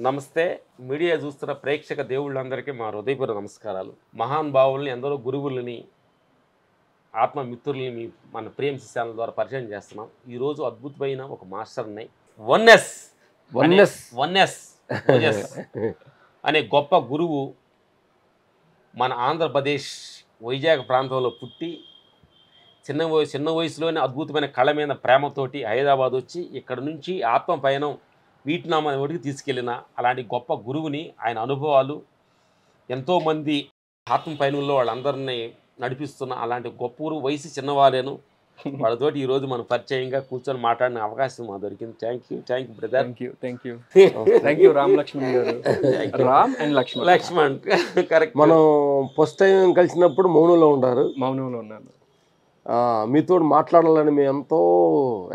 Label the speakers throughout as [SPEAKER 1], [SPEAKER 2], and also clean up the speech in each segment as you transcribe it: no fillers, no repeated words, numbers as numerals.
[SPEAKER 1] నమస్తే. మీడియా చూస్తున్న ప్రేక్షక దేవుళ్ళందరికీ మా హృదయపూర్వక నమస్కారాలు. మహానుభావుల్ని, ఎందరో గురువులని, ఆత్మమిత్రుల్ని మన ప్రేమ ఛానల్ ద్వారా పరిచయం చేస్తున్నాం. ఈరోజు అద్భుతమైన ఒక మాస్టర్ని వన్నెస్ అనే గొప్ప గురువు మన ఆంధ్రప్రదేశ్ వైజాగ్ ప్రాంతంలో పుట్టి చిన్న వయసులోనే అద్భుతమైన కళ మీద ప్రేమతోటి హైదరాబాద్ వచ్చి ఇక్కడ నుంచి ఆత్మ పయనం వీట్నామా ఒడికి తీసుకెళ్ళిన అలాంటి గొప్ప గురువుని, ఆయన అనుభవాలు ఎంతోమంది ఆత్మ పయనంలో వాళ్ళందరినీ నడిపిస్తున్న అలాంటి గొప్ప గురువు. వయసు చిన్నవాళ్ళేను, వాళ్ళతోటి ఈరోజు మనం పరిచయంగా కూర్చొని మాట్లాడిన అవకాశం మాకు దొరికింది. Thank you brother.
[SPEAKER 2] Thank you Ram Lakshman గారు. Ram and
[SPEAKER 1] Lakshman correct.
[SPEAKER 3] మనం ఫస్ట్ టైం కలిసినప్పుడు మౌనంలో
[SPEAKER 2] ఉన్నాను.
[SPEAKER 3] మీతో మాట్లాడాలని మేము ఎంతో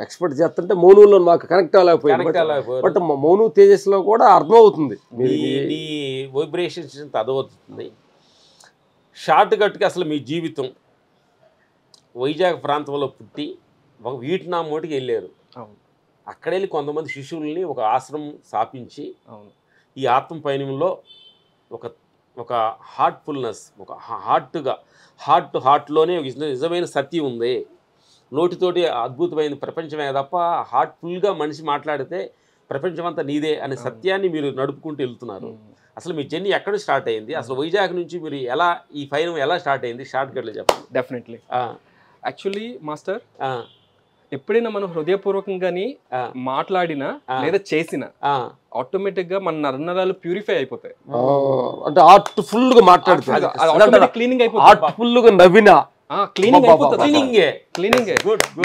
[SPEAKER 3] ఎక్స్పెక్ట్ చేస్తుంటే మౌనంలో మాకు కనెక్ట్ అవ్వలేకపోయింది. బట్ మౌను తేజస్లో కూడా అర్థమవుతుంది,
[SPEAKER 1] మీ వైబ్రేషన్స్ అర్థమవుతుంది. షార్ట్ కట్గా అసలు మీ జీవితం వైజాగ్ ప్రాంతంలో పుట్టి ఒక వీట్నాం మోటికి వెళ్ళారు. అక్కడ వెళ్ళి కొంతమంది శిష్యుల్ని ఒక ఆశ్రమం స్థాపించి ఈ ఆత్మ పయనంలో ఒక హార్ట్ఫుల్నెస్, ఒక హార్ట్లోనే నిజమైన సత్యం ఉంది. నోటితోటి అద్భుతమైన ప్రపంచమే తప్ప హార్ట్ఫుల్గా మనిషి మాట్లాడితే ప్రపంచమంతా నీదే అనే సత్యాన్ని మీరు నడుపుకుంటూ వెళ్తున్నారు. అసలు మీ జర్నీ ఎక్కడ స్టార్ట్ అయింది? అసలు వైజాగ్ నుంచి మీరు ఎలా ఈ పయనం ఎలా స్టార్ట్ అయింది? షార్ట్ కట్లో చెప్పండి.
[SPEAKER 2] డెఫినెట్లీ. యాక్చువల్లీ మాస్టర్, ఎప్పుడైనా మనం హృదయపూర్వకంగాని మాట్లాడినా లేదా చేసినా ఆటోమేటిక్ గా మన నరాలు ప్యూరిఫై అయిపోతాయి.
[SPEAKER 3] అంటే హార్ట్ఫుల్ గా మాట్లాడుతుంది,
[SPEAKER 2] క్లీనింగ్ అయిపోతుంది.
[SPEAKER 3] హార్ట్ఫుల్ గా నవ్వినా
[SPEAKER 2] క్లీనింగ్ అయిపోతుంది. క్లీనింగ్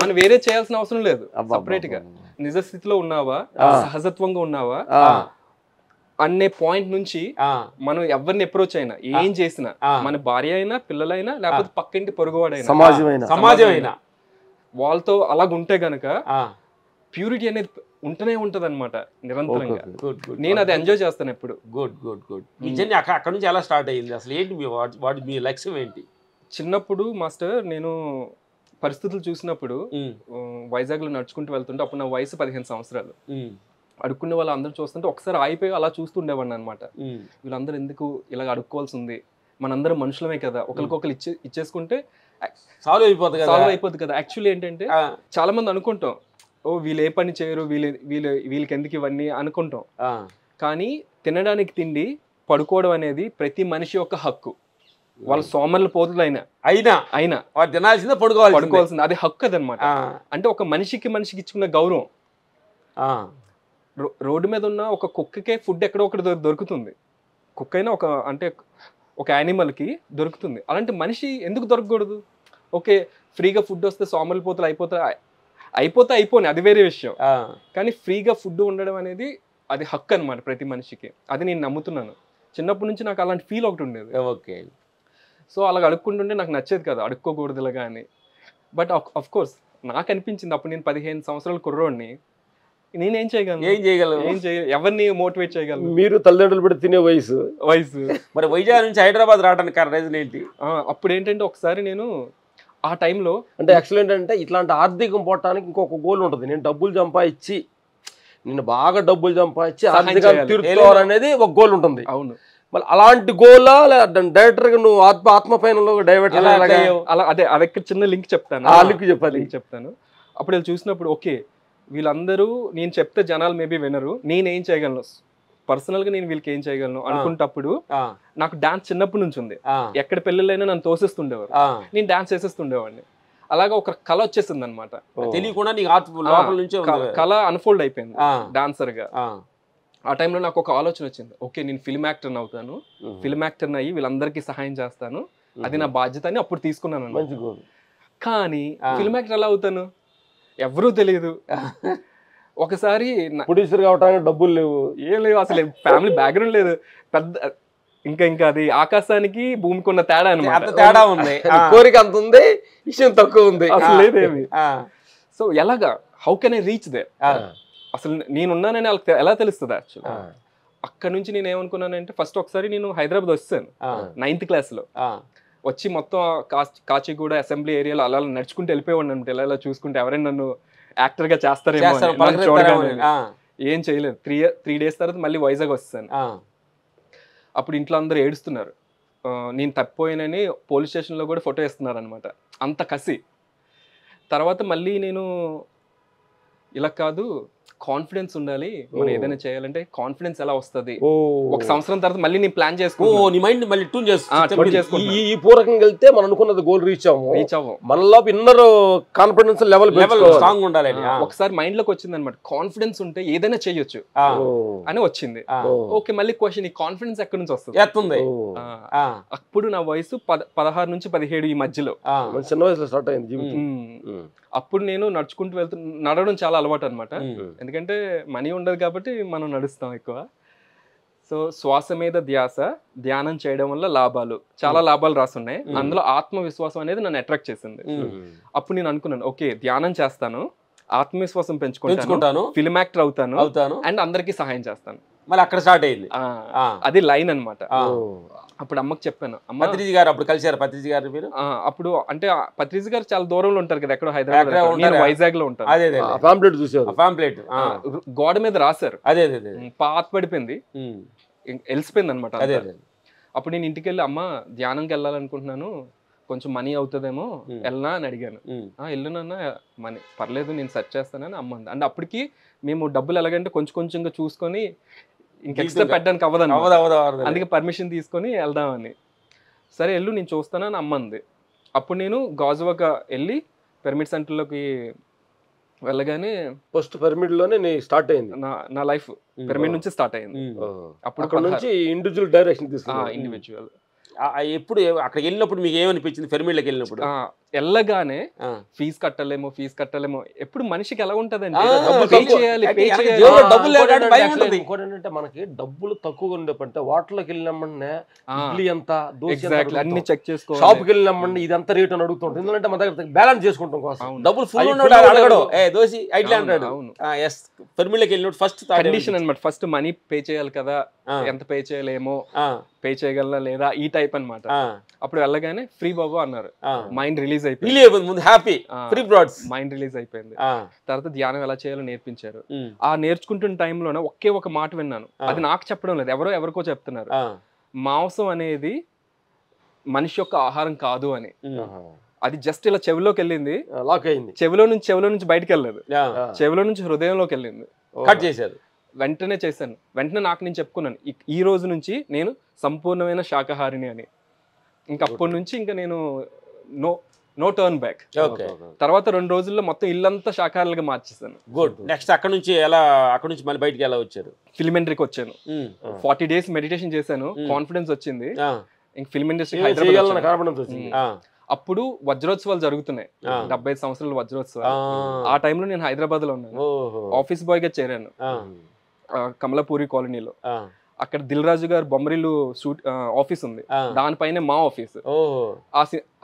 [SPEAKER 2] మనం వేరే చేయాల్సిన అవసరం లేదు. సపరేట్ గా నిజ స్థితిలో ఉన్నావా, సహజత్వంగా ఉన్నావా అనే పాయింట్ నుంచి మనం ఎవరిని అప్రోచ్ అయినా, ఏం చేసినా, మన భార్య అయినా, పిల్లలైనా, లేకపోతే పక్కింటి పొరుగువాడైనా,
[SPEAKER 1] సమాజమైనా
[SPEAKER 2] వాళ్ళతో అలాగుంటే గనక ప్యూరిటీ అనేది ఉంటూనే ఉంటది అనమాట నిరంతరంగా. నేను అది ఎంజాయ్ చేస్తాను ఎప్పుడు.
[SPEAKER 1] గుడ్. మీ జర్నీ అక్కడ నుంచి ఎలా స్టార్ట్ అయ్యింది? అసలు ఏంటి మీ లక్ష్యం ఏంటి?
[SPEAKER 2] చిన్నప్పుడు మాస్టర్, నేను పరిస్థితులు చూసినప్పుడు వైజాగ్ లో నడుచుకుంటూ వెళ్తుంటే, అప్పుడు నా వయసు 15 సంవత్సరాలు. అడుక్కునే వాళ్ళు అందరూ చూస్తుంటే ఒకసారి ఆగిపోయి అలా చూస్తుండేవాడిని అనమాట. వీళ్ళందరూ ఎందుకు ఇలా అడుక్కోవాల్సి ఉంది, మనందరం మనుషులమే కదా, ఒకరికొకరు ఇచ్చేసుకుంటే
[SPEAKER 1] సాల్వ్ అయిపోతుంది
[SPEAKER 2] కదా. యాక్చువల్లీ ఏంటంటే చాలా మంది అనుకుంటాం, ఓ వీళ్ళు ఏ పని చేయరు, వీళ్ళకి ఎందుకు ఇవన్నీ అనుకుంటాం. కానీ తినడానికి తిండి, పడుకోవడం అనేది ప్రతి మనిషి యొక్క హక్కు. వాళ్ళ సోమర్ల పోతులు అయినా
[SPEAKER 1] తినాల్సిందే,
[SPEAKER 2] పడుకోవాల్సింది, అది హక్కు అదనమాట. అంటే ఒక మనిషికి ఇచ్చుకున్న గౌరవం. రోడ్డు మీద ఉన్న ఒక కుక్కకే ఫుడ్ ఎక్కడో ఒకటి దొరుకుతుంది. కుక్క అయినా ఒక యానిమల్కి దొరుకుతుంది. అలాంటి మనిషి ఎందుకు దొరకకూడదు? ఓకే, ఫ్రీగా ఫుడ్ వస్తే సోమర్ల పోతులు అయిపోని అది వేరే విషయం. కానీ ఫ్రీగా ఫుడ్ ఉండడం అనేది అది హక్కు అనమాట ప్రతి మనిషికి. అది నేను నమ్ముతున్నాను. చిన్నప్పటి నుంచి నాకు అలాంటి ఫీల్ ఒకటి ఉండేది.
[SPEAKER 1] ఓకే.
[SPEAKER 2] సో అలా అడుక్కుంటుంటే నాకు నచ్చేది కదా, అడుక్కోకూడదు ఇలాగా అని. బట్ ఆఫ్ కోర్స్ నాకు అనిపించింది అప్పుడు, నేను 15 సంవత్సరాల కుర్రోడిని, నేనేం చేయగలను? ఎవరిని మోటివేట్ చేయగలను?
[SPEAKER 3] మీరు తల్లిదండ్రులు పెట్టి తినే వయసు.
[SPEAKER 1] మరి వైజాగ్ నుంచి హైదరాబాద్ రావడానికి రీజన్ ఏంటి?
[SPEAKER 2] అప్పుడు ఏంటంటే ఒకసారి నేను ఆ టైంలో,
[SPEAKER 3] అంటే యాక్చువల్ ఏంటంటే ఇట్లాంటి ఆర్థికం పోవటానికి ఇంకొక గోల్ ఉంటుంది. నేను డబ్బులు సంపాదించి, నేను బాగా డబ్బులు సంపాదించి ఆర్థికంగా తీర్చుకోవాలనేది ఒక గోల్ ఉంటుంది.
[SPEAKER 2] అవును.
[SPEAKER 3] మళ్ళీ అలాంటి గోలా డైరెక్టర్ గా నువ్వు ఆత్మ పైనలో డైవర్ట్
[SPEAKER 2] అలా అదే చిన్న లింక్ చెప్తాను. లింక్ చెప్తాను. అప్పుడు వీళ్ళు చూసినప్పుడు, ఓకే వీళ్ళందరూ నేను చెప్తే జనాలు మేబీ వినరు, నేనేం చేయగలను, పర్సనల్ గా నేను వీళ్ళకి ఏం చేయగలను అనుకుంటప్పుడు, నాకు డాన్స్ చిన్నప్పటి నుంచి ఉంది. ఎక్కడ పెళ్ళిళ్ళైనా నన్ను తోసేస్తుండేవారు, నేను డాన్స్ చేసేస్తుండేవాడిని. అలాగా ఒక కళ వచ్చేసింది అనమాట. కళ అన్ఫోల్డ్ అయిపోయింది డాన్సర్ గా. ఆ టైంలో నాకు ఒక ఆలోచన వచ్చింది, ఓకే నేను ఫిల్మ్ యాక్టర్ని అవుతాను, ఫిల్మ్ యాక్టర్ని అయ్యి వీళ్ళందరికీ సహాయం చేస్తాను, అది నా బాధ్యత అని అప్పుడు తీసుకున్నాను. కానీ ఫిల్మ్ యాక్టర్ ఎలా అవుతాను ఎవరూ తెలియదు. ఒకసారి
[SPEAKER 3] ప్రొడ్యూసర్ కావడానికి డబ్బులు లేవు,
[SPEAKER 2] ఏం లేవు, అసలు ఫ్యామిలీ బ్యాక్గ్రౌండ్ లేదు. పెద్ద ఇంకా అది ఆకాశానికి భూమికి ఉన్న తేడా అనమాట.
[SPEAKER 1] తేడా ఉంది,
[SPEAKER 3] కోరిక అంత ఉంది, విషయం తక్కువ ఉంది,
[SPEAKER 2] అసలు లేదేమి. సో ఎలాగా, how can I reach they? అసలు నేనున్నానని వాళ్ళకి ఎలా తెలుస్తుంది? యాక్చువల్లీ అక్కడ నుంచి నేను ఏమనుకున్నానంటే, ఫస్ట్ ఒకసారి నేను హైదరాబాద్ వచ్చాను 9th క్లాస్లో. వచ్చి మొత్తం కాచిగూడ అసెంబ్లీ ఏరియాలో అలా నడుచుకుంటూ వెళ్ళిపోయాడు అనమాట. ఇలా చూసుకుంటే ఎవరైనా నన్ను యాక్టర్ గా చేస్తారేమో, ఏం చేయలేదు. 3 days తర్వాత మళ్ళీ వైజాగ్ వస్తాను. అప్పుడు ఇంట్లో అందరూ ఏడుస్తున్నారు. నేను తప్పిపోయానని పోలీస్ స్టేషన్లో కూడా ఫోటో వేస్తున్నారు అనమాట. అంత కసి. తర్వాత మళ్ళీ నేను ఇలా కాదు, కాన్ఫిడెన్స్ ఉండాలి, మనం ఏదైనా చేయాలంటే కాన్ఫిడెన్స్ ఎలా వస్తుంది, ఒక సంవత్సరం తర్వాత మళ్ళీ నేను ప్లాన్
[SPEAKER 1] నీ మైండ్ మళ్ళీ ట్యూన్
[SPEAKER 3] చేసుకుంటాను. ఈ పూర్వకంగా వెళ్తే మనం అనుకున్నది గోల్ రీచ్ అవ్వం. మనలో ఇన్నర్ కాన్ఫిడెన్స్ లెవెల్
[SPEAKER 1] స్ట్రాంగ్ ఉండాలి.
[SPEAKER 2] ఒకసారి మైండ్ లోకి వచ్చింది అనమాట, కాన్ఫిడెన్స్ ఉంటే ఏదైనా చేయొచ్చు అని వచ్చింది. ఓకే, మళ్ళీ క్వశ్చన్, ఈ కాన్ఫిడెన్స్ ఎక్కడి నుంచి వస్తుంది? అప్పుడు నా వయసు 16 నుంచి 17 ఈ మధ్యలో,
[SPEAKER 3] చిన్న వయసులో స్టార్ట్ అయింది.
[SPEAKER 2] అప్పుడు నేను నడుచుకుంటూ నడవడం చాలా అలవాటు అనమాట. ఎందుకంటే మనీ ఉండదు కాబట్టి మనం నడుస్తాం ఎక్కువ. సో శ్వాస మీద ధ్యాస, ధ్యానం చేయడం వల్ల లాభాలు, చాలా లాభాలు రాసున్నాయి. అందులో ఆత్మవిశ్వాసం అనేది నన్ను అట్రాక్ట్ చేసింది. అప్పుడు నేను అనుకున్నాను, ఓకే ధ్యానం చేస్తాను, ఆత్మవిశ్వాసం పెంచుకుంటాను, ఫిల్మ్ యాక్టర్ అవుతాను అండ్ అందరికీ సహాయం చేస్తాను.
[SPEAKER 1] మళ్ళీ అక్కడ స్టార్ట్ అయింది.
[SPEAKER 2] అది లైన్ అనమాట. అప్పుడు అమ్మకి చెప్పాను,
[SPEAKER 1] పత్రిజీ గారు అప్పుడు కలిసారు. పత్రిజీ గారు మీరు
[SPEAKER 2] అప్పుడు అంటే పత్రిజీ గారు చాలా దూరంలో ఉంటారు కదా, ఎక్కడో హైదరాబాద్, వైజాగ్ లో ఉంటారు. గోడ మీద రాశారు, పాత పడిపోయింది, వెలిసిపోయింది అనమాట. అప్పుడు నేను ఇంటికి వెళ్ళి, అమ్మ ధ్యానంకి వెళ్ళాలనుకుంటున్నాను, కొంచెం మనీ అవుతుందేమో, వెళ్ళనా అని అడిగాను. వెళ్ళునన్నా, మనీ పర్లేదు నేను సెర్చ్ చేస్తానని అమ్మ అంది. అంటే అప్పటికి మేము డబ్బులు ఎలాగంటే కొంచెం కొంచెంగా చూసుకొని ఇంక ఎక్స్ట్రా పెట్టడానికి అవ్వదని, అందుకే పర్మిషన్ తీసుకొని వెళ్దామని. సరే వెళ్ళు, నేను చూస్తానని అమ్మంది. అప్పుడు నేను గాజువాక వెళ్ళి పిరమిడ్ సెంటర్లోకి వెళ్ళగానే
[SPEAKER 3] ఫస్ట్ పిరమిడ్ లోనే స్టార్ట్ అయింది
[SPEAKER 2] నా లైఫ్. పిరమిడ్ నుంచి స్టార్ట్ అయింది.
[SPEAKER 3] అప్పుడు నుంచి ఇండివిజువల్ డైరెక్షన్ తీసుకున్నా.
[SPEAKER 2] ఇండివిజువల్.
[SPEAKER 1] ఎప్పుడు అక్కడికి వెళ్ళినప్పుడు మీకు ఏమనిపించింది? పిరమిడ్లోకి వెళ్ళినప్పుడు
[SPEAKER 2] వెళ్ళగానే ఫీజు కట్టలేమో ఎప్పుడు మనిషికి ఎలా ఉంటదండి,
[SPEAKER 3] ఇంకోటేంటంటే మనకి డబ్బులు తక్కువగా ఉండేపంటే వాటర్లోకి వెళ్ళినామంటే ఇడ్లీ ఎంత,
[SPEAKER 2] అన్ని చెక్ చేసుకో,
[SPEAKER 3] షాప్కి వెళ్ళినామంటే ఇదంతా రేట్ అని అడుగుతుంటాం. ఎందుకంటే మన దగ్గర బ్యాలెన్స్ చేసుకుంటాం కోసం.
[SPEAKER 1] డబ్బులు ఫుల్ అడగడు, దోసి ఇట్లా అంటాడు. పిరమిడ్లోకి వెళ్ళినప్పుడు ఫస్ట్
[SPEAKER 2] కండిషన్ అనమాట, ఫస్ట్ మనీ పే చేయాలి కదా, ఎంత పే చేయలేమో, పే చేయగలనా లేదా, ఈ టైప్ అనమాట. అప్పుడు వెళ్ళగానే ఫ్రీ బాబు అన్నారు, మైండ్ రిలీజ్ అయిపోయింది,
[SPEAKER 1] హ్యాపీ ఫ్రీ బ్రాడ్స్,
[SPEAKER 2] మైండ్ రిలీజ్ అయిపోయింది. తర్వాత ధ్యానం ఎలా చేయాలో నేర్పించారు. ఆ నేర్చుకుంటున్న టైంలోనే ఒకే ఒక మాట విన్నాను, అది నాకు చెప్పడం లేదు, ఎవరికో చెప్తున్నారు, మాంసం అనేది మనిషి యొక్క ఆహారం కాదు అని. అది జస్ట్ ఇలా చెవిలోకి వెళ్ళింది,
[SPEAKER 3] లాక్ అయింది.
[SPEAKER 2] చెవిలో నుంచి బయటకు వెళ్ళలేదు, చెవిలో నుంచి హృదయంలోకి వెళ్ళింది.
[SPEAKER 1] కట్ చేశారు.
[SPEAKER 2] వెంటనే చేశాను. వెంటనే నాకు నేను చెప్పుకున్నాను, ఈ రోజు నుంచి నేను సంపూర్ణమైన శాకాహారిని అని. ఇంకా అప్పటి నుంచి ఇంకా నేను నో టర్న్ బ్యాక్. తర్వాత 2 రోజుల్లో మొత్తం ఇల్లంతా శాకాహారులుగా మార్చేసాను.
[SPEAKER 1] గుడ్. నెక్స్ట్ అక్కడ నుంచి మళ్ళీ బయటికి ఎలా వచ్చారు?
[SPEAKER 2] ఫిల్మ్ ఇండస్ట్రీకి వచ్చాను. 40 days మెడిటేషన్ చేశాను, కాన్ఫిడెన్స్ వచ్చింది. ఇంక ఫిల్మ్ ఇండస్ట్రీ అప్పుడు వజ్రోత్సవాలు జరుగుతున్నాయి, 75 సంవత్సరాల వజ్రోత్సవాలు. ఆ టైంలో నేను హైదరాబాద్ లో ఉన్నాను, ఆఫీస్ బాయ్ గా చేరాను కమలాపూరి కాలనీలో. అక్కడ దిల్ రాజు గారు బొమ్మరిల్లు ఆఫీస్ ఉంది, దానిపైన మా ఆఫీస్.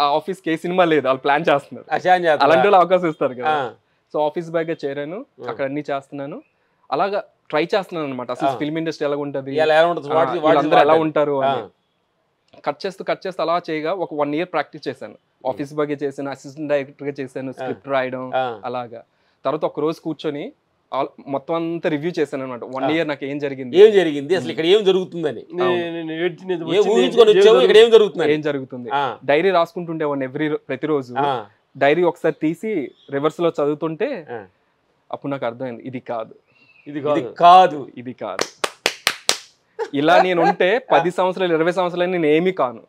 [SPEAKER 2] ఆ ఆఫీస్ కి ఏ సినిమా లేదు, వాళ్ళు ప్లాన్ చేస్తున్నారు, అలాంటి వాళ్ళు అవకాశం ఇస్తారు కదా. సో ఆఫీస్ బాయ్ గా చేరాను, అక్కడ అన్ని చేస్తున్నాను, అలాగా ట్రై చేస్తున్నాను అనమాట. అసలు ఫిల్మ్ ఇండస్ట్రీ ఎలా ఉంటది, అందరూ ఎలా ఉంటారు అని. కట్ చేస్తూ అలా చేయగా ఒక 1 year ప్రాక్టీస్ చేశాను. ఆఫీస్ బాయ్ గా చేశాను, అసిస్టెంట్ డైరెక్టర్ గా చేశాను, స్క్రిప్ట్ రాయడం అలాగా. తర్వాత ఒక రోజు కూర్చొని మొత్తం అంతా రివ్యూ చేశాను అనమాట. 1 year నాకు ఏం జరిగింది,
[SPEAKER 1] అసలు ఇక్కడ ఏం జరుగుతుందని, ఏం జరుగుతుంది.
[SPEAKER 2] డైరీ రాసుకుంటుండేవాడిని ప్రతిరోజు. డైరీ ఒకసారి తీసి రివర్స్ లో చదువుతుంటే అప్పుడు నాకు అర్థమైంది, ఇది కాదు ఇలా నేను ఉంటే 10 సంవత్సరాలు 20 సంవత్సరాలు నేను ఏమీ కాను,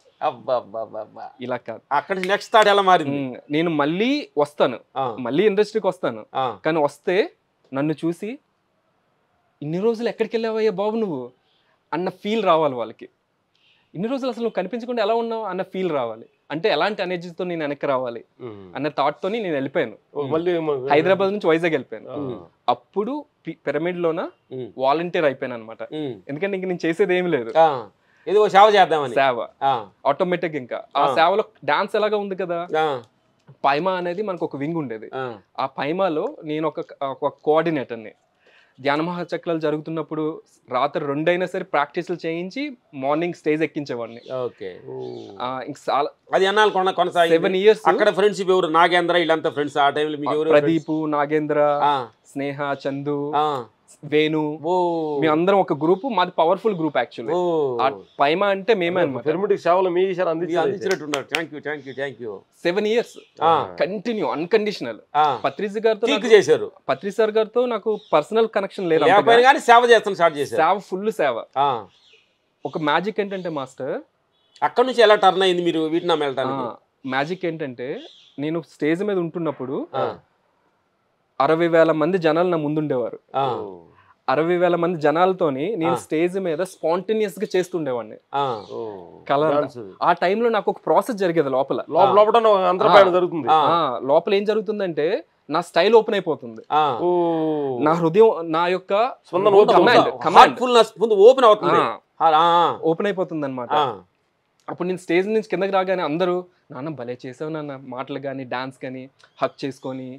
[SPEAKER 2] ఇలా కాదు.
[SPEAKER 1] అక్కడ నెక్స్ట్ థాట్ ఎలా మారింది?
[SPEAKER 2] నేను మళ్ళీ వస్తాను, మళ్ళీ ఇండస్ట్రీకి వస్తాను, కానీ వస్తే నన్ను చూసి ఇన్ని రోజులు ఎక్కడికి వెళ్ళావయ్యా బాబు నువ్వు అన్న ఫీల్ రావాలి వాళ్ళకి. ఇన్ని రోజులు అసలు నువ్వు కనిపించకుండా ఎలా ఉన్నావు అన్న ఫీల్ రావాలి. అంటే ఎలాంటి ఎనర్జీతో నేను వెనక్కి రావాలి అన్న థాట్ తోని నేను వెళ్ళిపోయాను. హైదరాబాద్ నుంచి వైజాగ్ వెళ్ళిపోయాను. అప్పుడు పిరమిడ్ లోన వాలంటీర్ అయిపోయాను అనమాట. ఎందుకంటే ఇంక నేను చేసేది ఏమి లేదు, సేవ ఆటోమేటిక్. ఇంకా ఆ సేవలో డాన్స్ ఎలాగా ఉంది కదా, పైమా అనేది మనకు ఒక వింగ్ ఉండేది. ఆ పైమాలో నేను ఒక కోఆర్డినేటర్ని. ధ్యాన మహాచక్రాలు జరుగుతున్నప్పుడు రాత్రి 2 అయినా సరే ప్రాక్టీసులు చేయించి మార్నింగ్ స్టేజ్ ఎక్కించేవాడిని. 7 years.
[SPEAKER 1] అక్కడ ఫ్రెండ్షిప్ ఎవరు? నాగేంద్ర వీళ్ళంతా ఫ్రెండ్స్ ఆ టైంలో? మీకు ఎవరు?
[SPEAKER 2] ప్రదీప్, నాగేంద్ర, స్నేహ, చందు, వేణు,
[SPEAKER 1] ఓ
[SPEAKER 2] మేమందరం ఒక గ్రూప్, మాది పవర్ఫుల్ గ్రూప్ యాక్చువల్లీ.
[SPEAKER 1] ఓ
[SPEAKER 2] పైమా అంటే మేమే అనమాట.
[SPEAKER 3] పిరమిడ్ సేవలు మీ
[SPEAKER 1] అందించినట్టున్నారు. Thank you
[SPEAKER 2] 7 years continue unconditional. Patriji గారితో
[SPEAKER 1] చేశారు.
[SPEAKER 2] పత్రి సార్ గారితో నాకు పర్సనల్ కనెక్షన్ లేదు,
[SPEAKER 1] కానీ సేవ చేస్తాను స్టార్ట్ చేశారు.
[SPEAKER 2] సేవ ఫుల్ సేవ. ఒక మ్యాజిక్ ఏంటంటే మాస్టర్,
[SPEAKER 1] అక్కడ నుంచి ఎలా టర్న్ అయింది మీరు వియట్నాం వెళ్ళడానికి?
[SPEAKER 2] మ్యాజిక్ ఏంటంటే నేను స్టేజ్ మీద ఉంటున్నప్పుడు 60,000 మంది జనాలు నా ముందుండేవారు. 60,000 మంది జనాలతోని నేను స్టేజ్ మీద స్పాంటేనియస్ గా చేస్తుండేవాడిని. ఆ టైంలో నాకు ఒక ప్రాసెస్ జరిగేది లోపల. లోపల ఏం జరుగుతుందంటే నా స్టైల్ ఓపెన్ అయిపోతుంది, నా హృదయం, నా యొక్క ఓపెన్ అయిపోతుంది అనమాట. అప్పుడు నేను స్టేజ్ నుంచి కిందకి రాగానే అందరూ నాన్న భలే చేసావు నాన్న, మాటలు కానీ డాన్స్ కానీ హక్ చేసుకొని,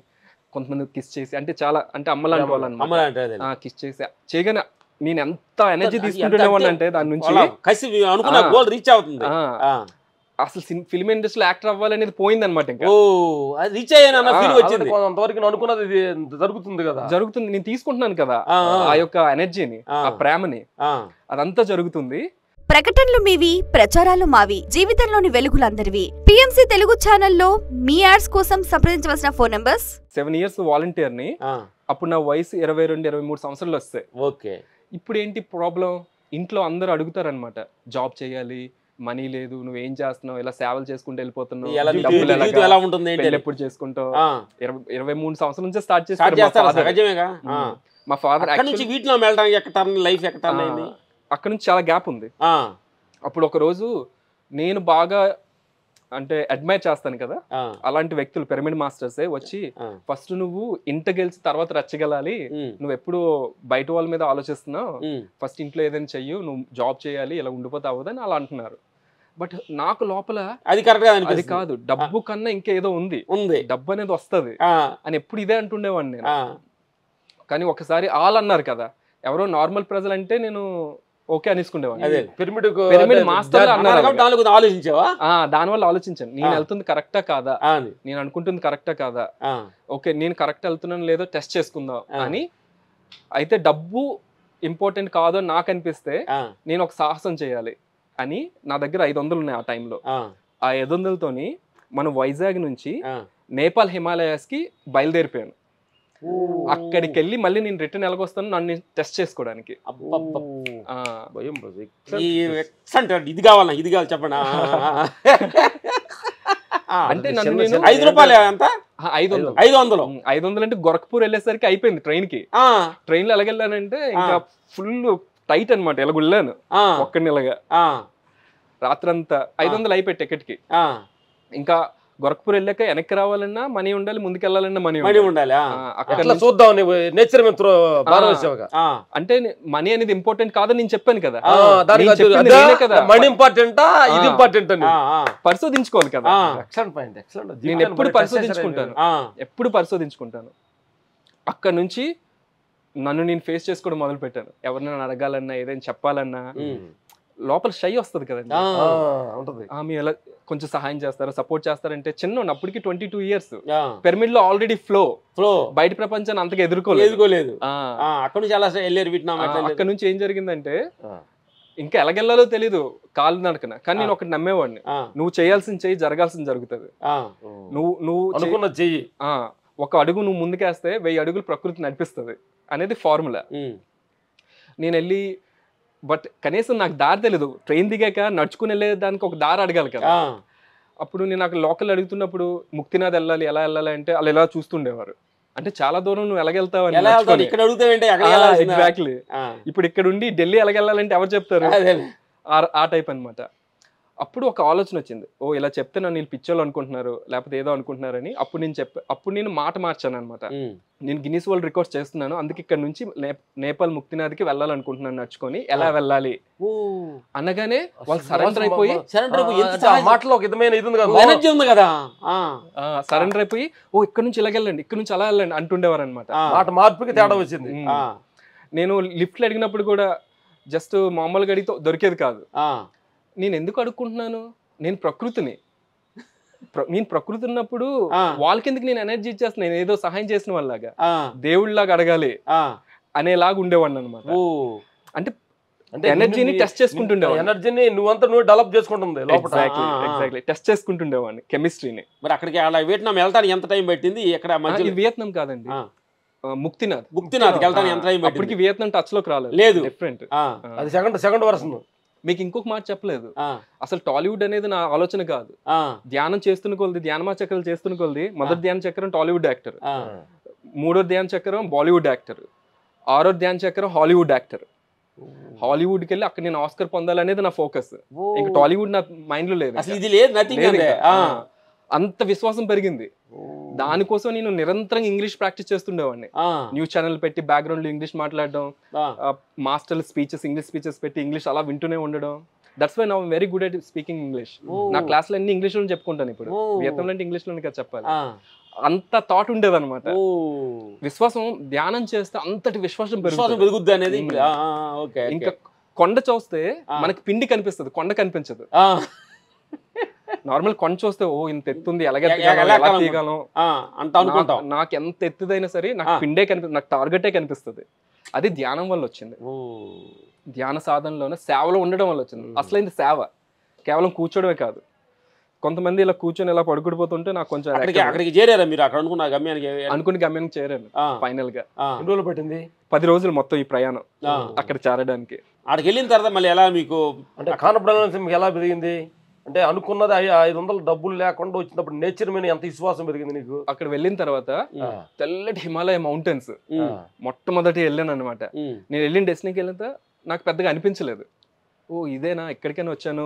[SPEAKER 2] కొంతమంది కిస్ చేసి, అంటే చాలా అంటే అమ్మలాంటి వాళ్ళు అన్నమాట, కిస్ చేసి చేయగానే నేను ఎంత ఎనర్జీ తీసుకుంటున్నాను అంటే దాని నుంచి అసలు ఫిల్మ్ ఇండస్ట్రీలో యాక్టర్ అవ్వాలనేది పోయింది అనమాట. ఇంకా జరుగుతుంది, నేను తీసుకుంటున్నాను కదా ఆ యొక్క ఎనర్జీని, ఆ ప్రేమని, అదంతా జరుగుతుంది.
[SPEAKER 4] ప్రకటనలు మీవి, ప్రచారాలు మావి, జీవితంలోని వెలుగులందరివి. పిఎంసి తెలుగు ఛానల్లో మీ యాడ్స్ కోసం సంప్రదించవలసిన ఫోన్ నంబర్స్.
[SPEAKER 2] 7 years వాలంటీర్ ని, అప్పుడు నా వయసు 22-23 సంవత్సరాలు వస్తాయి.
[SPEAKER 1] ఓకే.
[SPEAKER 2] ఇప్పుడు ఏంటి ప్రాబ్లం, ఇంట్లో అందరూ అడుగుతారనమాట, జాబ్ చేయాలి, మనీ లేదు, నువ్వేం చేస్తున్నావు, ఇలా సేవలు చేసుకుంటూ వెళ్ళిపోతున్నావు, ఎప్పుడు చేసుకుంటావు. 23 సంవత్సరాల నుంచి స్టార్ట్ చేస్తారు మా ఫాదర్. అక్కడ నుంచి చాలా గ్యాప్ ఉంది. అప్పుడు ఒక రోజు నేను బాగా అంటే అడ్మైర్ చేస్తాను కదా, అలాంటి వ్యక్తులు పిరమిడ్ మాస్టర్సే వచ్చి, ఫస్ట్ నువ్వు ఇంట గెలిచి తర్వాత రచ్చగలాలి, నువ్వు ఎప్పుడు బయట వాళ్ళ మీద ఆలోచిస్తున్నావు, ఫస్ట్ ఇంట్లో ఏదైనా చెయ్యు, నువ్వు జాబ్ చేయాలి, ఇలా ఉండిపోతే అవ్వదని అలా అంటున్నారు. బట్ నాకు లోపల అది కరెక్ట్, అది కాదు, డబ్బు కన్నా ఇంకేదో ఉంది, డబ్బు అనేది వస్తుంది అని ఎప్పుడు ఇదే అంటుండేవాడిని నేను. కానీ ఒకసారి వాళ్ళు అన్నారు కదా, ఎవరో నార్మల్ ప్రజలు అంటే నేను ఓకే అనేసుకుండేవాడిని. పిరమిడ్ మాస్టర్ దానివల్ల ఆలోచించాను, నేను వెళ్తుంది కరెక్టా కాదా, నేను అనుకుంటుంది కరెక్టా కాదా, ఓకే నేను కరెక్ట్ వెళ్తున్నాను లేదో టెస్ట్ చేసుకుందాం అని. అయితే డబ్బు ఇంపార్టెంట్ కాదో నాకు అనిపిస్తే నేను ఒక సాహసం చేయాలి అని నా దగ్గర 500 ఉన్నాయి ఆ టైంలో. ఆ 500తోని మనం వైజాగ్ నుంచి నేపాల్ హిమాలయాస్ కి బయలుదేరిపోయాను. అక్కడికి వెళ్ళి మళ్ళీ నేను రిటర్న్ ఎలాగొస్తాను నన్ను టెస్ట్ చేసుకోవడానికి.
[SPEAKER 1] ఇది కావాలా, ఇది కావాలి చెప్పండి.
[SPEAKER 2] అంటే నన్ను
[SPEAKER 1] 5 రూపాయలు అంత
[SPEAKER 2] 500 అంటే గోరఖ్పూర్ వెళ్ళేసరికి అయిపోయింది ట్రైన్ కి. ట్రైన్ లో ఎలాగెళ్ళానంటే ఇంకా ఫుల్ టైట్ అనమాట, ఎలాగ వెళ్ళాను ఒక్కడిని ఇలాగా. రాత్రంతా 500 అయిపోయి టికెట్ కి. ఇంకా గోరఖ్పూర్ వెళ్ళాక వెనక్కి రావాలన్నా మనీ ఉండాలి, ముందుకు వెళ్ళాలన్నా మనీ ఉండాలి. అంటే మనీ అనేది ఇంపార్టెంట్ కాదని నేను చెప్పాను కదా, పరిశోధించుకోవాలి కదా. నేను ఎప్పుడు పరిశోధించుకుంటాను. అక్కడ నుంచి నన్ను నేను ఫేస్ చేసుకోవడం మొదలు పెట్టాను. ఎవరినైనా అడగాలన్నా, ఏదైనా చెప్పాలన్నా లోపల షై వస్తుంది కదండి, మీరు ఎలా కొంచెం సహాయం చేస్తారు, సపోర్ట్ చేస్తారంటే. చిన్న అప్పటికి 22 years, పిరమిడ్ లో ఆల్రెడీ ఫ్లో, బయట ప్రపంచాన్ని అంతగా ఎదుర్కోలేదు. అక్కడ నుంచి ఏం జరిగిందంటే ఇంకా ఎలాగెళ్ళాలో తెలీదు కాలు నడకన, కానీ నేను ఒకటి నమ్మేవాడిని, నువ్వు చేయాల్సింది చెయ్యి, జరగాల్సింది జరుగుతుంది. నువ్వు చెయ్యి, ఒక అడుగు నువ్వు ముందుకేస్తే 1000 అడుగులు ప్రకృతి నడిపిస్తుంది అనేది ఫార్ములా. నేను వెళ్ళి, బట్ కనీసం నాకు దారి తెలీదు, ట్రైన్ దిగాక నడుచుకుని వెళ్ళేదానికి ఒక దారి అడగాలి కదా. అప్పుడు నేను నాకు లోకల్ అడుగుతున్నప్పుడు ముక్తినాథ్ వెళ్ళాలి, ఎలా వెళ్ళాలి అంటే వాళ్ళు ఎలా చూస్తుండేవారు, అంటే చాలా దూరం నువ్వు ఎలాగెళ్తావు అని. ఎగ్జాక్ట్లీ. ఇప్పుడు ఇక్కడ ఉండి ఢిల్లీ ఎలాగెళ్ళాలంటే ఎవరు చెప్తారు, ఆ టైప్ అనమాట. అప్పుడు ఒక ఆలోచన వచ్చింది, ఓ ఇలా చెప్తే నన్ను వీళ్ళు పిచ్చోళ్ళు అనుకుంటున్నారు, లేకపోతే ఏదో అనుకుంటున్నారని. అప్పుడు నేను మాట మార్చాను అనమాట. నేను గిన్నిస్ వరల్డ్ రికార్డ్స్ చేస్తున్నాను, అందుకే ఇక్కడ నుంచి నేపాల్ ముక్తినాథ్కి వెళ్ళాలనుకుంటున్నాను నడుచుకొని, ఎలా వెళ్ళాలి అనగానే వాళ్ళు సరెండర్ అయిపోయి, సరెండర్ అయిపోయి, ఓ ఇక్కడ నుంచి ఇలాగెళ్ళండి, ఇక్కడ నుంచి అలా వెళ్ళండి అంటుండేవారు అనమాట.
[SPEAKER 3] మార్పుకి తేడా వచ్చింది.
[SPEAKER 2] నేను లిఫ్ట్లు అడిగినప్పుడు కూడా జస్ట్ మామూలుగా అడిగితే దొరికేది కాదు. నేను ఎందుకు అడుక్కుంటున్నాను, నేను ప్రకృతిని, నేను ప్రకృతి ఉన్నప్పుడు వాళ్ళకి ఎందుకు నేను ఎనర్జీ ఇచ్చేస్తున్నాను, నేను ఏదో సహాయం చేసిన వాళ్ళలాగా దేవుళ్ళలాగా అడగాలి అనేలాగా ఉండేవాడిని అనమాట.
[SPEAKER 1] ఓ
[SPEAKER 2] అంటే
[SPEAKER 3] అంటే
[SPEAKER 2] ఎనర్జీని టెస్ట్ చేసుకుంటుండేవాడిని.
[SPEAKER 3] ఎనర్జీని నువ్వంతా నువ్వు డెవలప్ చేసుకుంటుంది లోపల.
[SPEAKER 2] ఎగ్జాక్ట్లీ టెస్ట్ చేసుకుంటుండేవాడిని కెమిస్ట్రీని.
[SPEAKER 1] మరి అక్కడికి అలా వియట్నాం వెళ్తానికి ఎంత టైం పట్టింది? ఎక్కడ మధ్యలో
[SPEAKER 2] ఇది వియత్నాం కాదండి, ముక్తినాథ్.
[SPEAKER 1] ముక్తినాథ్కి వెళ్తానికి ఎంత టైం
[SPEAKER 2] అప్పటికి
[SPEAKER 1] పట్టింది?
[SPEAKER 2] వియత్నాం టచ్ లోకి రాలేదు.
[SPEAKER 1] లేదు.
[SPEAKER 2] డిఫరెంట్.
[SPEAKER 3] అది సెకండ్ వర్షన్.
[SPEAKER 2] మీకు ఇంకొక మాట చెప్పలేదు, అసలు టాలీవుడ్ అనేది నా ఆలోచన కాదు. ధ్యానం చేస్తున్న కొలది, ధ్యానమా చక్రాలు చేస్తున్న కొలది, మొదటి ధ్యాన చక్రం టాలీవుడ్ యాక్టర్, మూడో ధ్యాన చక్రం బాలీవుడ్ యాక్టర్, ఆరో ధ్యాన చక్రం హాలీవుడ్ యాక్టర్. హాలీవుడ్కి వెళ్ళి అక్కడ నేను ఆస్కర్ పొందాలనేది నా ఫోకస్. ఇంకా టాలీవుడ్ నా మైండ్ లో లేదు.
[SPEAKER 1] అసలు ఇది లేదు, నథింగ్.
[SPEAKER 2] అంత విశ్వాసం పెరిగింది. దానికోసం నేను నిరంతరం ఇంగ్లీష్ ప్రాక్టీస్ చేస్తుండేవాడిని. న్యూస్ ఛానల్ పెట్టి బ్యాక్గ్రౌండ్ లో ఇంగ్లీష్ మాట్లాడడం, మాస్టర్ స్పీచెస్ ఇంగ్లీష్ స్పీచెస్ పెట్టి ఇంగ్లీష్ అలా వింటూనే ఉండడం. That's why now very good at speaking English. నా క్లాస్ లో అన్ని ఇంగ్లీష్ లో చెప్పుకుంటాను ఇప్పుడు. వియత్నాంలో అంటే ఇంగ్లీష్ లోనే కదా చెప్పాలి. అంత థాట్ ఉండేదన్నమాట. విశ్వాసం ధ్యానం చేస్తే అంతటి విశ్వాసం
[SPEAKER 1] పెరుగుద్ది అనేది.
[SPEAKER 2] ఇంకా కొండ చూస్తే మనకి పిండి కనిపిస్తుంది, కొండ కనిపించదు. నార్మల్ కొండ చూస్తే ఓ ఇంత ఎత్తుంది, ఎలా తీయగలం నాకు ఎంత ఎత్తుదైనా సరే నాకు పిండే కనిపిస్తుంది, నాకు టార్గెటే కనిపిస్తుంది. అది ధ్యానం వల్ల వచ్చింది. ధ్యాన సాధనలోనే సేవలో ఉండడం వల్ల వచ్చింది. అసలైంది సేవ కేవలం కూర్చోడమే కాదు. కొంతమంది ఇలా కూర్చొని ఇలా పడుకుడిపోతుంటే నాకు కొంచెం
[SPEAKER 1] అక్కడికి చేరారా మీరు? అక్కడ అనుకున్న
[SPEAKER 2] గమ్యానికి చేరాను. ఫైనల్ గా
[SPEAKER 3] ఎన్ని రోజులు పట్టింది?
[SPEAKER 2] 10 రోజులు మొత్తం ఈ ప్రయాణం అక్కడ చేరడానికి.
[SPEAKER 1] అక్కడికి వెళ్ళిన తర్వాత మళ్ళీ ఎలా మీకు
[SPEAKER 3] అంటే కాన్ఫిడెన్స్ మీకు ఎలా పెరిగింది? అంటే అనుకున్నది 500 డబ్బులు లేకుండా వచ్చినప్పుడు నేచర్ మీద ఎంత విశ్వాసం పెరిగింది నీకు?
[SPEAKER 2] అక్కడ వెళ్ళిన తర్వాత తెల్లటి హిమాలయ మౌంటైన్స్ మొట్టమొదటి వెళ్ళాను అనమాట. నేను వెళ్ళిన డెస్టినీకి వెళ్ళిన నాకు పెద్దగా అనిపించలేదు. ఓ ఇదేనా, ఎక్కడికైనా వచ్చాను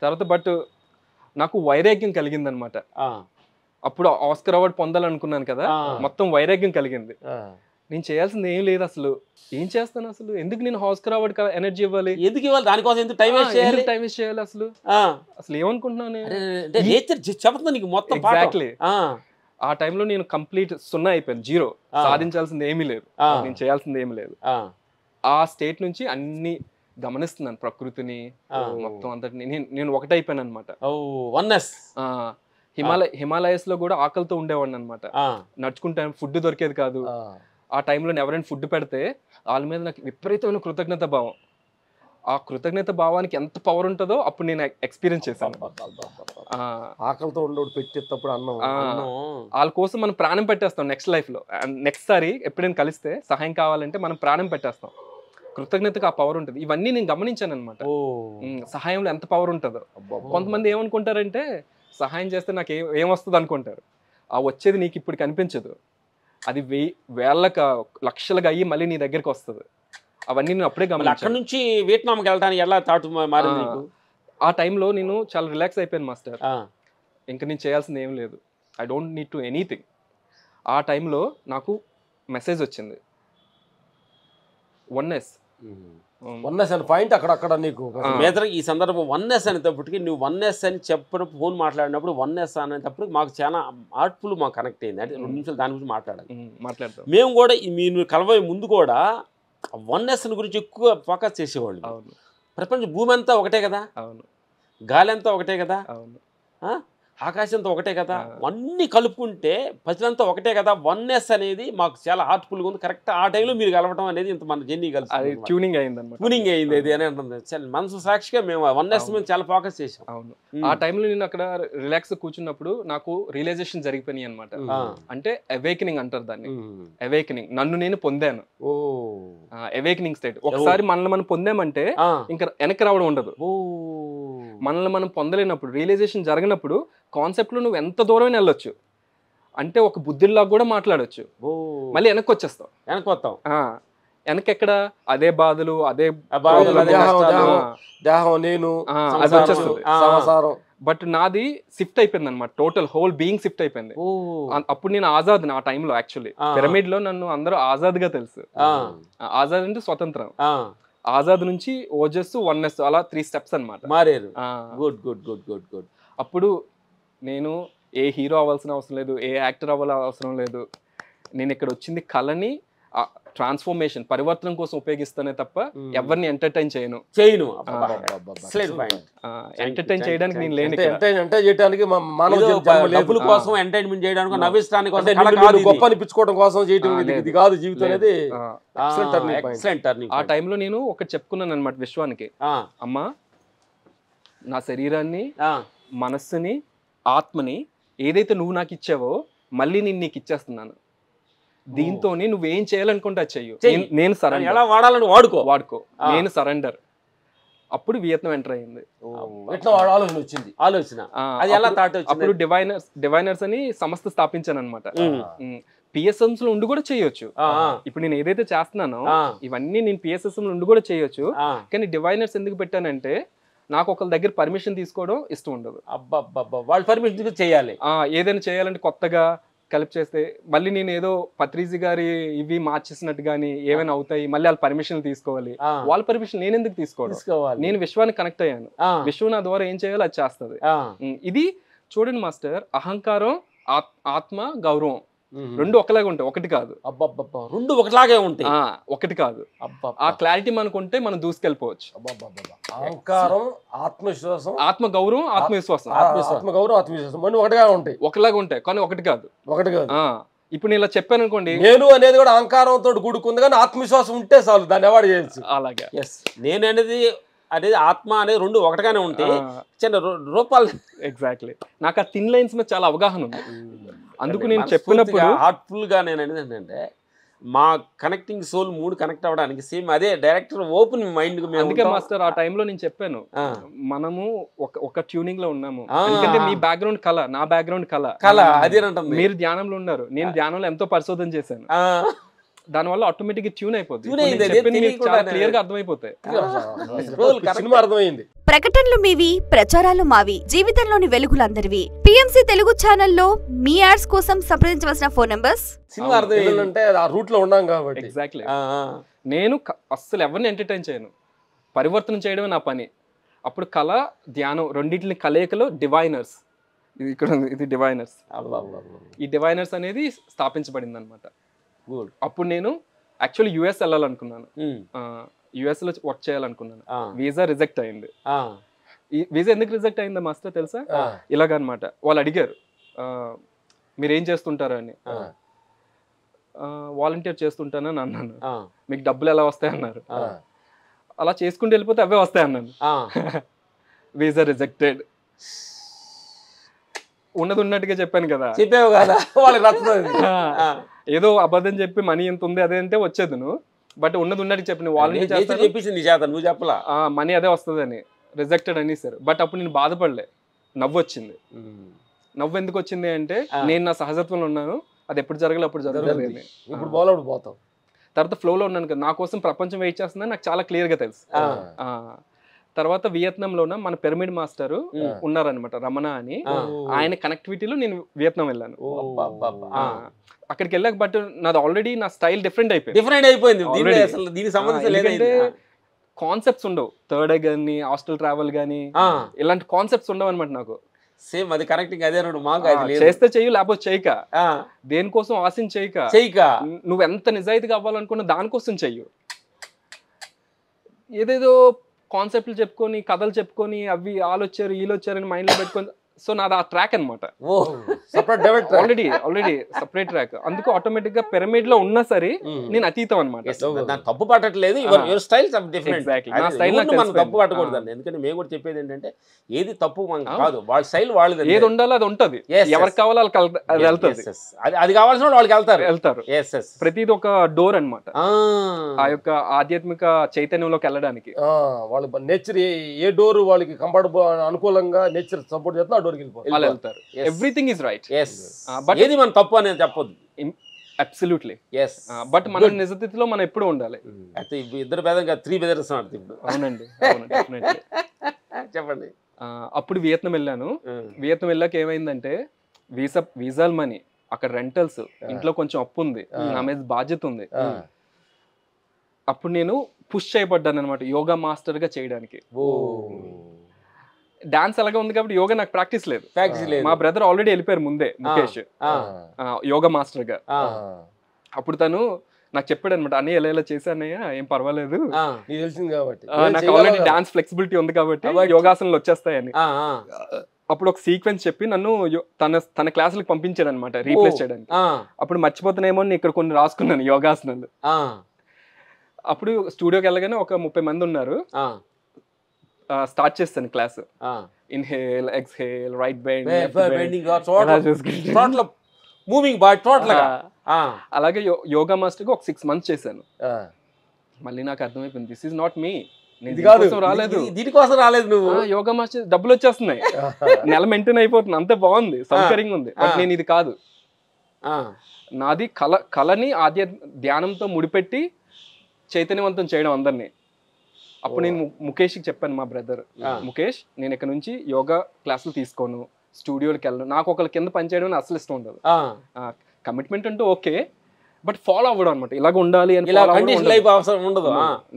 [SPEAKER 2] తర్వాత. బట్ నాకు వైరాగ్యం కలిగింది అనమాట. అప్పుడు ఆస్కర్ అవార్డు పొందాలనుకున్నాను కదా, మొత్తం వైరాగ్యం కలిగింది. నేను చేయాల్సింది ఏం లేదు, అసలు ఏం చేస్తాను, అసలు ఎందుకు నేను ఆస్కర్ అవార్డు ఎనర్జీ ఇవ్వాలి,
[SPEAKER 1] ఎందుకు ఇవ్వాలి, దానికోసం ఎందుకు టైం వేస్ట్
[SPEAKER 2] చేయాలి, అసలు ఏమనుకుంటున్నాను.
[SPEAKER 1] ఎగ్జాక్ట్లీ
[SPEAKER 2] ఆ టైంలో నేను కంప్లీట్ 0 అయిపోయాను, 0. సాధించాల్సింది ఏమీ లేదు, నేను చేయాల్సింది ఏమీ లేదు. ఆ స్టేట్ నుంచి అన్ని గమనిస్తున్నాను, ప్రకృతిని మొత్తం అంతటిని. నేను ఒకటైపోయాను అనమాట. హిమాలయస్ లో కూడా ఆకలితో ఉండేవాడిని అనమాట. నడుచుకుంటాను, ఫుడ్ దొరికేది కాదు. ఆ టైంలో ఎవరైనా ఫుడ్ పెడితే వాళ్ళ మీద నాకు విపరీతమైన కృతజ్ఞత భావం. ఆ కృతజ్ఞత భావానికి ఎంత పవర్ ఉంటుందో అప్పుడు నేను ఎక్స్పీరియన్స్ చేశాను.
[SPEAKER 3] ఆకలితో ఉండేవాడు పెట్టేటప్పుడు అన్నం,
[SPEAKER 2] వాళ్ళ కోసం మనం ప్రాణం పెట్టేస్తాం నెక్స్ట్ లైఫ్ లో. నెక్స్ట్ సారి ఎప్పుడైనా కలిస్తే సహాయం కావాలంటే మనం ప్రాణం పెట్టేస్తాం. కృతజ్ఞతకు ఆ పవర్ ఉంటుంది. ఇవన్నీ నేను గమనించాను అనమాట. సహాయంలో ఎంత పవర్ ఉంటుందో. కొంతమంది ఏమనుకుంటారంటే సహాయం చేస్తే నాకు ఏమొస్తుంది అనుకుంటారు. ఆ వచ్చేది నీకు ఇప్పుడు కనిపించదు, అది వేళ్ళక లక్షలుగా అయ్యి మళ్ళీ నీ దగ్గరికి వస్తుంది. అవన్నీ నేను అప్పుడే గమనించాను.
[SPEAKER 1] అక్కడ నుంచి వియత్నాంకి వెళ్ళడానికి ఎలా థాట్ మారింది?
[SPEAKER 2] ఆ టైంలో నేను చాలా రిలాక్స్ అయిపోయాను మాస్టర్. ఇంకా నేను చేయాల్సింది ఏం లేదు, I don't need to anything. ఆ టైంలో నాకు మెసేజ్ వచ్చింది, వన్నెస్
[SPEAKER 3] అని పాయింట్ అక్కడ నీకు
[SPEAKER 1] ఈ సందర్భం వన్నెస్ అనేటప్పటికి నువ్వు వన్నెస్ అని చెప్పినప్పుడు ఫోన్ మాట్లాడినప్పుడు వన్నెస్ అనేటప్పుడు మాకు చాలా ఆర్ట్ఫుల్ మాకు కనెక్ట్ అయింది. అంటే 2 నిమిషాలు దాని గురించి మాట్లాడతాం. మేము కూడా మీరు కలవే ముందు కూడా వన్నెస్ గురించి ఎక్కువ ఫోకస్ చేసేవాళ్ళు. ప్రపంచం భూమి అంతా ఒకటే కదా, గాలి అంతా ఒకటే కదా, ఆకాశంతో ఒకటే కదా, అన్నీ కలుపుకుంటే ప్రజలంతా ఒకటే కదా. వన్నెస్ అనేది మాకు చాలా హార్ట్ఫుల్గా ఉంది. కరెక్ట్ ఆ టైంలో మీరు కలవడం అనేది ఇంత మన జర్నీ కలిసి
[SPEAKER 2] ట్యూనింగ్ అయింది
[SPEAKER 1] అది అని అంటుంది. మనసు సాక్షిగా మేము వన్నెస్ మీద చాలా ఫోకస్ చేసాం.
[SPEAKER 2] అవును, ఆ టైంలో నేను అక్కడ రిలాక్స్ కూర్చున్నప్పుడు నాకు రియలైజేషన్ జరిగిపోయినాయి అనమాట. అంటే అవేకనింగ్ అంటారు దాన్ని. అవేకనింగ్, నన్ను నేను పొందాను. Awakening state. ఒకసారి మనల్ని మనం పొందామంటే ఇంకా వెనక్కి రావడం ఉండదు. మనల్ని మనం పొందలేనప్పుడు, రియలైజేషన్ జరిగినప్పుడు కాన్సెప్ట్ లో నువ్వు ఎంత దూరం వెళ్ళొచ్చు అంటే ఒక బుద్ధిలాగా కూడా మాట్లాడొచ్చు. మళ్ళీ వెనక్కి వచ్చేస్తాం. వెనక్కి ఎక్కడ అదే బాధలు, అదే
[SPEAKER 3] దేహం, నేను,
[SPEAKER 2] అది వచ్చేస్తుంది. బట్ నాది షిఫ్ట్ అయిపోయింది అనమాట, టోటల్ హోల్ బీయింగ్ షిఫ్ట్ అయిపోయింది. అప్పుడు నేను ఆజాద్. నా టైంలో యాక్చువల్లీ పిరమిడ్ లో నన్ను అందరూ ఆజాద్ గా తెలుసు. ఆజాద్ అంటే స్వతంత్రం. ఆజాద్ నుంచి ఓజస్, వన్నెస్, అలా 3 స్టెప్స్ అనమాట. అప్పుడు నేను ఏ హీరో అవ్వాల్సిన అవసరం లేదు, ఏ యాక్టర్ అవ్వాల్సిన అవసరం లేదు. నేను ఇక్కడ వచ్చింది కళని ట్రాన్స్ఫర్మేషన్ పరివర్తన కోసం ఉపయోగిస్తానే తప్ప ఎవరిని ఎంటర్టైన్ చేయను. ఎంటర్టైన్ చేయడానికి నేను లేను.
[SPEAKER 3] ఎంటర్టైన్ చేయడానికి
[SPEAKER 1] డబ్బుల కోసం ఎంటర్టైన్మెంట్ చేయడానికి నవ్వించడానికి
[SPEAKER 3] గొప్ప అనిపించుకోవడం కోసం చేయడం ఇది కాదు జీవితం అనేది.
[SPEAKER 2] ఆ టైంలో నేను ఒకటి చెప్పుకున్నాను అనమాట విశ్వానికి, అమ్మా నా శరీరాన్ని మనస్సుని ఆత్మని ఏదైతే నువ్వు నాకు ఇచ్చావో మళ్ళీ నేను నీకు ఇచ్చేస్తున్నాను, దీంతో నువ్వేం చేయాలనుకుంటే అది చెయ్యు, నేను సరెండర్,
[SPEAKER 1] ఎలా వాడాలని
[SPEAKER 2] వాడుకో, నేను సరెండర్. అప్పుడు వియత్నాం ఎంటర్ అయింది.
[SPEAKER 1] ఆలోచన
[SPEAKER 2] అప్పుడు డివైనర్స్ అని సంస్థ స్థాపించాను అనమాట. పిఎస్ఎంస్ లో ఉండి కూడా చేయొచ్చు. ఇప్పుడు నేను ఏదైతే చేస్తున్నానో ఇవన్నీ నేను పిఎస్ఎస్ లో ఉండి కూడా చేయొచ్చు. కానీ డివైనర్స్ ఎందుకు పెట్టానంటే నాకు ఒకళ్ళ దగ్గర పర్మిషన్ తీసుకోవడం ఇష్టం ఉండదు.
[SPEAKER 1] వాళ్ళు పర్మిషన్ చేయాలి.
[SPEAKER 2] ఏదైనా చేయాలంటే కొత్తగా కలిపి చేస్తే మళ్ళీ నేను ఏదో పత్రిజీ గారి ఇవి మార్చేసినట్టు కానీ ఏమైనా అవుతాయి, మళ్ళీ వాళ్ళ పర్మిషన్ తీసుకోవాలి. వాళ్ళ పర్మిషన్ నేను ఎందుకు తీసుకోవాలి? నేను విశ్వానికి కనెక్ట్ అయ్యాను, విశ్వం నా ద్వారా ఏం చేయాలో అది చేస్తుంది. ఇది చూడండి మాస్టర్, అహంకారం ఆత్మ గౌరవం రెండు ఒకలాగా ఉంటాయి, ఒకటి కాదు.
[SPEAKER 1] రెండు ఒకలాగే ఉంటాయి,
[SPEAKER 2] ఒకటి కాదు. ఆ క్లారిటీ మనకుంటే మనం దూసుకెళ్ళిపోవచ్చు.
[SPEAKER 3] అహంకారం ఆత్మవిశ్వాసం,
[SPEAKER 2] ఆత్మ గౌరవం ఆత్మవిశ్వాసం,
[SPEAKER 3] ఆత్మగౌరవం ఆత్మవిశ్వాసం అన్ని ఒకటిగా ఉంటాయి,
[SPEAKER 2] ఒకలాగా ఉంటాయి కానీ ఒకటి కాదు. ఇప్పుడు నేను ఇలా చెప్పాను అనుకోండి,
[SPEAKER 3] నేను అనేది కూడా అహంకారంతో కూడుకుంది కానీ ఆత్మవిశ్వాసం ఉంటే చాలు, దాన్ని అవాయిడ్ చేయొచ్చు.
[SPEAKER 2] అలాగే
[SPEAKER 1] నేను అనేది ఆత్మ అనేది రెండు ఒకటిగానే ఉంటాయి, చిన్న రూపాలు.
[SPEAKER 2] ఎగ్జాక్ట్లీ. నాకు ఆ థిన్ లైన్స్ మీద చాలా అవగాహన ఉంది. అందుకు నేను చెప్పినప్పుడు
[SPEAKER 1] హార్ట్ఫుల్ గా నేను అనేది ఏంటంటే మా కనెక్టింగ్ సోల్ మూడు కనెక్ట్ అవ్వడానికి సేమ్ అదే డైరెక్టర్ ఓపెన్ మైండ్.
[SPEAKER 2] అందుకే మాస్టర్ ఆ టైంలో నేను చెప్పాను, మనము ఒక ట్యూనింగ్ లో ఉన్నాము. ఎందుకంటే మీ బ్యాక్గ్రౌండ్ కళ, నా బ్యాక్గ్రౌండ్ కళ
[SPEAKER 1] అదేనంటుంది.
[SPEAKER 2] మీరు ధ్యానంలో ఉన్నారు, నేను ధ్యానంలో ఎంతో పరిశోధన చేశాను. దానివల్ల ఆటోమేటిక్ ట్యూన్ అయిపోతుంది, క్లియర్ గా అర్థమైపోతాయి.
[SPEAKER 3] అర్థమైంది.
[SPEAKER 4] ప్రకటనలు మీవి, ప్రచారాలు మావి, జీవితంలోని వెలుగులందరివి. పిఎంసి తెలుగు ఛానల్లో మీ యాడ్స్ కోసం సంప్రదించవలసిన ఫోన్ నంబర్స్.
[SPEAKER 3] అంటే ఆ రూట్ లో ఉన్నాం కాబట్టి.
[SPEAKER 2] ఎగ్జాక్ట్లీ. నేను అస్సలు ఎవరిని ఎంటర్టైన్ చేయను, పరివర్తన చేయడమే నా పని. అప్పుడు కళ ధ్యానం రెండింటిని కలయికలో డివైనర్స్, ఇది ఇక్కడ ఉంది, ఇది డివైనర్స్. ఈ డివైనర్స్ అనేది స్థాపించబడింది అనమాట. అప్పుడు నేను యాక్చువల్లీ యుఎస్ వెళ్ళాలనుకున్నాను, యుఎస్ లో వర్క్ చేయాలనుకున్నాను. వీసా రిజెక్ట్ అయింది. ఈ వీసా ఎందుకు రిజెక్ట్ అయిందో మాస్టర్ తెలుసా? ఇలాగనమాట, వాళ్ళు అడిగారు మీరేం చేస్తుంటారు అని. వాలంటీర్ చేస్తుంటానని అన్నాను. మీకు డబ్బులు ఎలా వస్తాయి అన్నారు. అలా చేసుకుంటూ వెళ్ళిపోతే అవే వస్తాయి అన్నాను. Visa rejected. ఉన్నది ఉన్నట్టుగా చెప్పాను కదా,
[SPEAKER 1] చెప్పావు కదా, వాళ్ళకి నచ్చుతుంది.
[SPEAKER 2] ఏదో అబద్ధం చెప్పి మనీ ఎంత ఉంది అదే అంటే వచ్చేది, బట్ ఉన్నది ఉన్నట్టు చెప్పిన
[SPEAKER 1] నువ్వు చెప్పలా
[SPEAKER 2] మనీ అదే వస్తుంది అని. రిజెక్టెడ్ అని సార్. బట్ అప్పుడు నేను బాధపడలే, నవ్వు వచ్చింది. నవ్వు ఎందుకు వచ్చింది అంటే నేను నా సహజత్వంలో ఉన్నాను, అది ఎప్పుడు జరగాలి అప్పుడు జరగలేదు.
[SPEAKER 3] ఇప్పుడు బౌలౌట్ పోతాం.
[SPEAKER 2] తర్వాత ఫ్లోలో ఉన్నాను కదా, నా కోసం ప్రపంచం వెయిట్ చేస్తుందని నాకు చాలా క్లియర్ గా తెలుసు. తర్వాత వియత్నాంలో మన పిరమిడ్ మాస్టర్ ఉన్నారనమాట, రమణ అని. ఆయన కనెక్టివిటీలో నేను వియత్నాం వెళ్ళాను. అక్కడికి వెళ్ళాక బట్ నాది ఆల్రెడీ నా స్టైల్ డిఫరెంట్ అయిపోయింది. కాన్సెప్ట్స్ ఉండవు, థర్డ్ ఐ కానీ హాస్టల్ ట్రావెల్ కానీ ఇలాంటి కాన్సెప్ట్స్ ఉండవు అనమాట నాకు.
[SPEAKER 1] సేమ్ అది కనెక్టింగ్ అదే.
[SPEAKER 2] చేస్తే చెయ్యి, లేకపోతే చేయక, దేనికోసం ఆశించి చేయక, నువ్వు ఎంత నిజాయితీగా అవ్వాలనుకున్నా దానికోసం చెయ్యు. ఏదేదో కాన్సెప్ట్లు చెప్పుకొని, కథలు చెప్పుకొని, అవి వాళ్ళు వచ్చారు వీళ్ళు వచ్చారని మైండ్ లో పెట్టుకొని, సో నాది ఆ ట్రాక్ అనమాట. Already separate track. అందుకు ఆటోమేటిక్ గా పిరమిడ్ లో ఉన్నా సరే నేను అతీతం అనమాట.
[SPEAKER 1] తప్పు పట్టట్లేదు, తప్పు పట్టకూడదు. ఎందుకంటే మేము కూడా చెప్పేది ఏంటంటే ఏది తప్పు కాదు, వాళ్ళ స్టైల్ వాళ్ళది,
[SPEAKER 2] ఏది ఉండాలో అది ఉంటది. ఎవరికి కావాలో అది వెళ్తుంది,
[SPEAKER 1] అది కావాల్సిన వాళ్ళకి వెళ్తారు.
[SPEAKER 2] ప్రతిది ఒక డోర్ అనమాట ఆ యొక్క ఆధ్యాత్మిక చైతన్యంలోకి వెళ్ళడానికి.
[SPEAKER 3] వాళ్ళు నేచర్ ఏ డోర్ వాళ్ళకి కంఫర్టబుల్ అనుకూలంగా నేచర్ సపోర్ట్ చేస్తున్నా
[SPEAKER 2] వెళ్తారు. Everything is right.
[SPEAKER 1] బట్ ఏది మన తప్పు అనేది చెప్పొద్దు.
[SPEAKER 2] అబ్సల్యూట్లీ. బట్ మన నిజస్థితిలో మనం ఎప్పుడు ఉండాలి.
[SPEAKER 1] అయితే ఇద్దరు భేదంగా 3 బ్రదర్స్ ఇప్పుడు.
[SPEAKER 2] అవునండి,
[SPEAKER 1] చెప్పండి.
[SPEAKER 2] అప్పుడు వియత్నాం వెళ్ళాను. వియత్నాం వెళ్ళాక ఏమైందంటే వీసాల్ మనీ, అక్కడ రెంటల్స్, ఇంట్లో కొంచెం అప్పు ఉంది, నా మీద బాధ్యత ఉంది. అప్పుడు నేను పుష్ చేయబడ్డాను అనమాట యోగా మాస్టర్ గా చేయడానికి. డాన్స్ అలాగే ఉంది కాబట్టి యోగా నాకు ప్రాక్టీస్ లేదు. మా బ్రదర్ ఆల్రెడీ వెళ్ళిపోయారు ముందే, ముఖేష్, యోగా మాస్టర్ గా. అప్పుడు తను నాకు చెప్పాడు అనమాట, అన్నీ ఎలా చేశానయ్యా, ఏం పర్వాలేదు,
[SPEAKER 3] నీకు తెలిసింది కాబట్టి
[SPEAKER 2] నాకు ఆల్రెడీ డాన్స్ ఫ్లెక్సిబిలిటీ ఉంది కాబట్టి యోగాసనలు వచ్చేస్తాయని. అప్పుడు ఒక సీక్వెన్స్ చెప్పి నన్ను తన క్లాసులకు పంపించాడు అనమాట రీప్లేస్ చేయడానికి. అప్పుడు మర్చిపోతానేమో ఇక్కడ కొన్ని రాసుకున్నాను యోగాసనాలు. అప్పుడు స్టూడియోకి వెళ్ళగానే ఒక 30 మంది ఉన్నారు. స్టార్ట్ చేస్తాను class. Inhale, exhale, right bending,
[SPEAKER 1] moving body total గా.
[SPEAKER 2] అలాగే యోగా మాస్టర్ గా ఒక 6 months చేశాను. మళ్ళీ నాకు అర్థమైపోయింది, దిస్ ఇస్ నాట్ మీ, రాలేదు,
[SPEAKER 1] దీనికోసం రాలేదు నువ్వు.
[SPEAKER 2] యోగా మాస్టర్ డబ్బులు వచ్చేస్తున్నాయి, నెల మెయింటైన్ అయిపోతుంది, అంతే బాగుంది, సౌకర్యంగా ఉంది, బట్ నేను ఇది కాదు. నాది కళని ధ్యానంతో ముడిపెట్టి చైతన్యవంతం చేయడం అందరినీ. అప్పుడు నేను ముఖేష్కి చెప్పాను, మా బ్రదర్ ముఖేష్, నేను ఇక్కడ నుంచి యోగా క్లాసులు తీసుకోను, స్టూడియోకి వెళ్ళను, నాకు ఒకళ్ళ కింద పనిచేయడం అసలు ఇష్టం ఉండదు. కమిట్మెంట్ అంటూ ఓకే, బట్ ఫాలో అవ్వడం అనమాట, ఇలాగ ఉండాలి అని.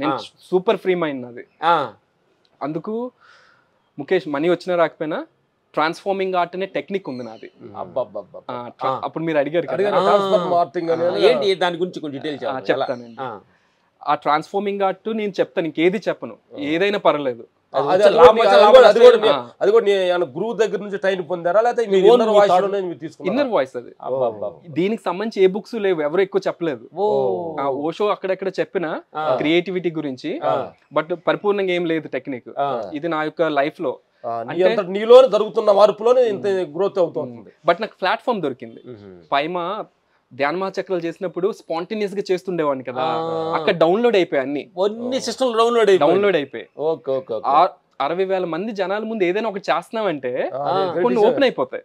[SPEAKER 2] నేను సూపర్ ఫ్రీ మైండ్ నాది. అందుకు ముఖేష్ మనీ వచ్చినా రాకపోయినా ట్రాన్స్ఫార్మింగ్ ఆర్ట్ అనే టెక్నిక్ ఉంది నాది. అప్పుడు మీరు అడిగారు
[SPEAKER 1] ఏంటి దాని గురించి కొంచెం డీటెయిల్
[SPEAKER 2] చెప్తానండి. ఆ ట్రాన్స్ఫార్మింగ్ ఆర్ట్ నేను చెప్తాను, ఇంకేది చెప్పను, ఏదైనా పర్లేదు.
[SPEAKER 3] గురువు దగ్గర నుంచి ట్రైన్ పొందారా లేకపోతే
[SPEAKER 2] ఇన్నర్ వాయిస్ అది. దీనికి సంబంధించి ఏ బుక్స్ లేవు, ఎవరు ఎక్కువ చెప్పలేదు. ఓషో అక్కడెక్కడ చెప్పిన క్రియేటివిటీ గురించి, బట్ పరిపూర్ణంగా ఏం లేదు టెక్నిక్. ఇది నా యొక్క లైఫ్ లో
[SPEAKER 3] నీలో జరుగుతున్న మార్పులోనే ఇంత గ్రోత్ అవుతుంది.
[SPEAKER 2] బట్ నాకు ప్లాట్ఫామ్ దొరికింది. పైమా ధ్యాన చక్రాలు చేసినప్పుడు స్పాంటేనియస్ గా చేస్తుండేవాడిని కదా, అక్కడ డౌన్లోడ్ అయిపోయాయి అన్ని
[SPEAKER 1] సిస్టమ్
[SPEAKER 2] డౌన్లోడ్ అయిపోయి 60,000 మంది జనాల ముందు ఏదైనా ఒకటి చేస్తున్నామంటే కొన్ని ఓపెన్ అయిపోతాయి.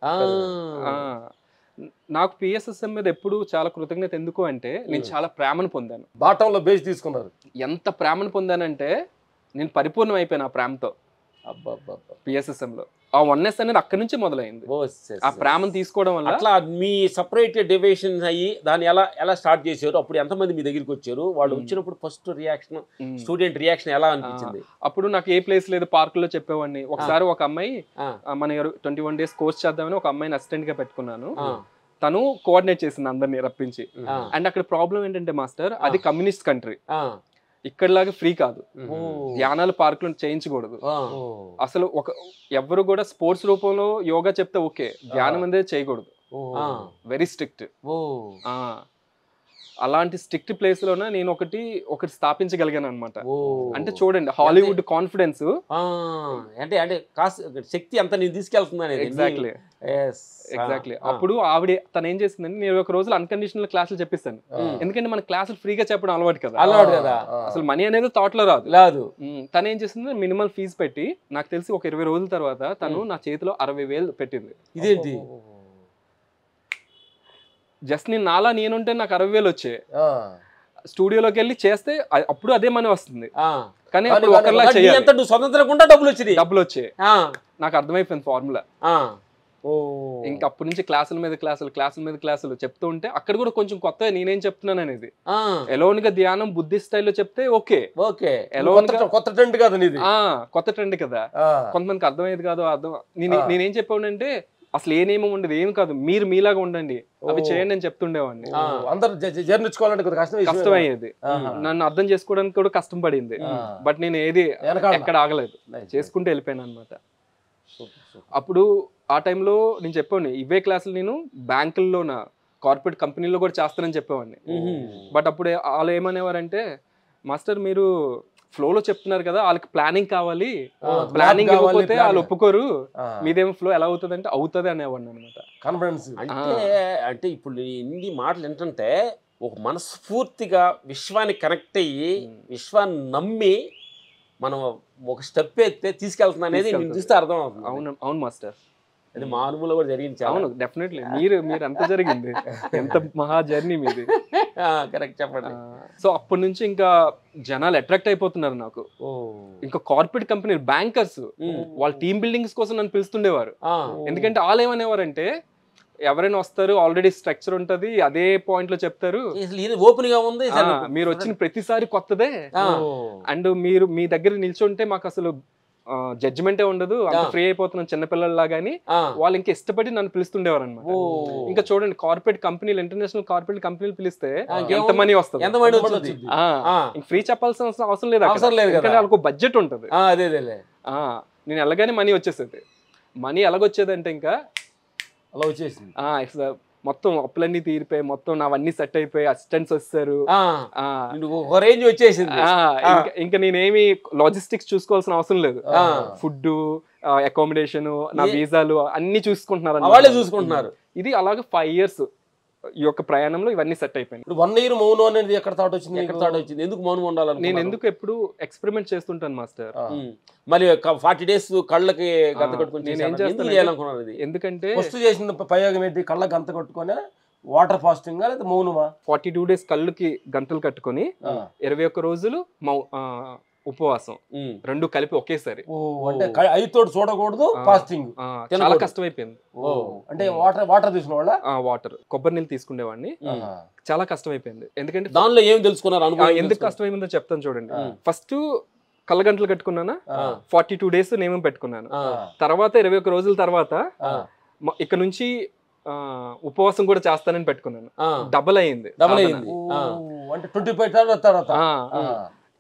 [SPEAKER 2] నాకు పిఎస్ఎస్ఎం మీద ఎప్పుడు చాలా కృతజ్ఞత. ఎందుకు అంటే నేను చాలా ప్రేమను పొందాను.
[SPEAKER 3] బాటంలో బేస్ తీసుకున్నారు.
[SPEAKER 2] ఎంత ప్రేమను పొందానంటే నేను పరిపూర్ణం అయిపోయాను ఆ ప్రేమతో. పిఎస్ఎస్ఎం లో ఆ వన్నెస్ అనేది అక్కడి నుంచి మొదలైంది. ఆ ప్రేమను తీసుకోవడం వల్ల.
[SPEAKER 1] అట్లా మీ సపరేట్ డివిజన్స్ అయ్యి దాన్ని ఎలా స్టార్ట్ చేశారు? అప్పుడు ఎంతమంది మీ దగ్గరికి వచ్చారు? వాళ్ళు వచ్చినప్పుడు ఫస్ట్ రియాక్షన్, స్టూడెంట్ రియాక్షన్ ఎలా అనిపించింది?
[SPEAKER 2] అప్పుడు నాకు ఏ ప్లేస్ లేదు, పార్క్ లో చెప్పేవాడిని. ఒకసారి ఒక అమ్మాయి, మన 21 days కోర్స్ చేద్దామని ఒక అమ్మాయిని అసిస్టెంట్ గా పెట్టుకున్నాను. తను కోఆర్డినేట్ చేసింది అందరినీ రప్పించి. అండ్ అక్కడ ప్రాబ్లం ఏంటంటే మాస్టర్, అది కమ్యూనిస్ట్ కంట్రీ, ఇక్కడలాగా ఫ్రీ కాదు. ధ్యానాలు పార్కులు చేయించకూడదు అసలు. ఎవరు కూడా స్పోర్ట్స్ రూపంలో యోగా చెప్తే ఓకే, ధ్యానం అనేది చేయకూడదు, వెరీ స్ట్రిక్ట్. అలాంటి స్ట్రిక్ట్ ప్లేస్ లోనే నేను ఒకటి స్థాపించగలిగాను అనమాట. అంటే చూడండి, హాలీవుడ్ కాన్ఫిడెన్స్
[SPEAKER 1] అంటే శక్తి అంత నేను తీసుకెళ్తున్నాను.
[SPEAKER 2] ఎగ్జాక్ట్లీ. అప్పుడు ఆవిడ తను ఏం చేసిందంటే, నేను 21 రోజులు అన్కండిషనల్ క్లాసులు చెప్పిస్తాను. ఎందుకంటే మన క్లాసులు ఫ్రీగా చెప్పడం అలవాటు కదా. అసలు మనీ అనేది థాట్ లో రాదు. తను ఏం చేసింది, మినిమల్ ఫీజు పెట్టి, నాకు తెలిసి ఒక 20 రోజుల తర్వాత తను నా చేతిలో 60,000 పెట్టింది.
[SPEAKER 1] ఇదేంటి?
[SPEAKER 2] జస్ట్ నాలా నేనుంటే నాకు 60,000 వచ్చాయి. స్టూడియోలోకి వెళ్ళి చేస్తే అప్పుడు అదే మనీ వస్తుంది. కానీ అప్పుడు ఒకరిలా చేయాలి,
[SPEAKER 1] స్వతంత్రంగా డబ్బులు వచ్చాయి.
[SPEAKER 2] నాకు అర్థమైపోయింది ఫార్ములా. ఇంకా అప్పటి నుంచి క్లాసుల మీద క్లాసులు చెప్తూ ఉంటే అక్కడ కూడా కొంచెం కొత్త నేనేం చెప్తున్నాను అనేది. ఎలోన్ గా ధ్యానం బుద్ధిస్ట్ స్టైల్లో చెప్తే ఓకే,
[SPEAKER 3] కొత్త ట్రెండ్ కదా,
[SPEAKER 2] కొత్త ట్రెండ్ కదా, కొంతమందికి అర్థమయ్యేది కాదు. నేనేం చెప్పానంటే, అసలు ఏ నియమం ఉండదు, ఏమి కాదు, మీరు మీలాగా ఉండండి, అవి చేయండి అని చెప్తుండేవాడిని. కష్టమయ్యేది, నన్ను అర్థం చేసుకోవడానికి కూడా కష్టం పడింది. బట్ నేను ఏది ఎక్కడ ఆగలేదు, చేసుకుంటూ వెళ్ళిపోయాను అనమాట. అప్పుడు ఆ టైంలో నేను చెప్పాను, ఇవే క్లాసులు నేను బ్యాంకుల్లో, నా కార్పొరేట్ కంపెనీలో కూడా చేస్తానని చెప్పేవాడిని. బట్ అప్పుడు వాళ్ళు ఏమనేవారంటే, మాస్టర్ మీరు ఫ్లోలో చెప్తున్నారు కదా, వాళ్ళకి ప్లానింగ్ కావాలి, ప్లానింగ్ ఇవ్వకపోతే వాళ్ళు ఒప్పుకోరు, మీదేమో ఫ్లో ఎలా అవుతుంది అంటే అవుతుంది అనేవాడిని అనమాట.
[SPEAKER 3] కాన్ఫిడెన్స్
[SPEAKER 1] అంటే ఇప్పుడు ఇన్ని మాటలు ఏంటంటే, ఒక మనస్ఫూర్తిగా విశ్వాన్ని కనెక్ట్ అయ్యి, విశ్వాన్ని నమ్మి మనం ఒక స్టెప్ ఎత్తే తీసుకెళ్తున్నా అనేది చూస్తే అర్థం అవుతుంది.
[SPEAKER 2] అవును మాస్టర్,
[SPEAKER 1] అది మానుమూల కూడా జరిగింది.
[SPEAKER 2] అవును, డెఫినెట్లీ. మీరు ఎంత జరిగింది, ఎంత మహా జర్నీ మీది.
[SPEAKER 1] కరెక్ట్, చెప్పండి.
[SPEAKER 2] సో అప్పటి నుంచి ఇంకా జనాలు అట్రాక్ట్ అయిపోతున్నారు నాకు. ఇంకా కార్పొరేట్ కంపెనీలు, బ్యాంకర్స్, వాళ్ళ టీమ్ బిల్డింగ్స్ కోసం నన్ను పిలుస్తుండేవారు. ఎందుకంటే వాళ్ళు ఏమనేవారంటే, ఎవరైనా వస్తారు, ఆల్రెడీ స్ట్రక్చర్ ఉంటది, అదే పాయింట్ లో చెప్తారు,
[SPEAKER 1] ఓపెన్ గా ఉంది,
[SPEAKER 2] మీరు వచ్చిన ప్రతిసారి కొత్తదే, అండ్ మీ దగ్గర నిల్చుంటే మాకు అసలు జడ్జిమెంటే ఉండదు, అంత ఫ్రీ అయిపోతున్నాను చిన్నపిల్లల్లాగా అని వాళ్ళు ఇంకా ఇష్టపడి నన్ను పిలుస్తుండేవారు అనమాట. ఇంకా చూడండి కార్పొరేట్ కంపెనీలు, ఇంటర్నేషనల్ కార్పొరేట్ కంపెనీలు పిలిస్తే ఎంత మనీ వస్తుంది, ఫ్రీ చెప్పాల్సిన అవసరం లేదు, వాళ్ళకు బడ్జెట్ ఉంటుంది. నేను వెళ్ళగానే మనీ వచ్చేసేది. మనీ ఎలాగొచ్చేదంటే ఇంకా
[SPEAKER 3] అలా వచ్చేసింది.
[SPEAKER 2] మొత్తం అప్పులన్నీ తీరిపోయి మొత్తం నావన్నీ సెట్ అయిపోయి అసిస్టెంట్స్ వస్తారు,
[SPEAKER 1] రేంజ్ వచ్చేసింది.
[SPEAKER 2] ఇంకా నేనేమి లాజిస్టిక్స్ చూసుకోవాల్సిన అవసరం లేదు. ఫుడ్, అకామిడేషన్, నా వీసాలు అన్ని చూసుకుంటున్నారు. ఇది అలాగే 5 years ఈ యొక్క ప్రయాణంలో ఇవన్నీ సెట్ అయిపోయింది.
[SPEAKER 3] 1 year మౌనం అనేది ఎక్కడ థాట్ వచ్చింది?
[SPEAKER 1] ఎందుకు మౌనం ఉండాలని?
[SPEAKER 2] నేను ఎందుకు ఎప్పుడు ఎక్స్పెరిమెంట్ చేస్తుంటాను మాస్టర్.
[SPEAKER 1] మరి 40 days కళ్ళకి గంత కట్టుకొని
[SPEAKER 2] నేను ఏం చేస్తాను, ఎందుకంటే
[SPEAKER 3] ఫస్ట్ చేసిన ప్రయోగం ఏంటి? కళ్ళకి గంత కట్టుకొని వాటర్ ఫాస్టింగ్ లేదా మౌనమా?
[SPEAKER 2] 42 days కళ్ళకి గంటలు కట్టుకొని 21 రోజులు ఉపవాసం, 2 కలిపి ఒకేసారి.
[SPEAKER 3] అంటే ఐతో చూడకూడదు, ఫాస్టింగ్.
[SPEAKER 2] చాలా కష్టమైపోయింది.
[SPEAKER 3] అంటే వాటర్ తీసుకున్న వాళ్ళ
[SPEAKER 2] వాటర్, కొబ్బరి నీళ్ళు తీసుకునేవాడిని. చాలా కష్టమైపోయింది. ఎందుకంటే
[SPEAKER 1] దానిలో ఏం తెలుసుకున్నారు?
[SPEAKER 2] ఎందుకు కష్టమైందో చెప్తాను చూడండి. ఫస్ట్ కళ్ళ గంటలు కట్టుకున్నానా, 42 days నియమం పెట్టుకున్నాను. తర్వాత 21 రోజుల తర్వాత ఇక్కడ నుంచి ఉపవాసం కూడా చేస్తానని పెట్టుకున్నాను. డబల్ అయింది.
[SPEAKER 3] అంటే 25 తర్వాత.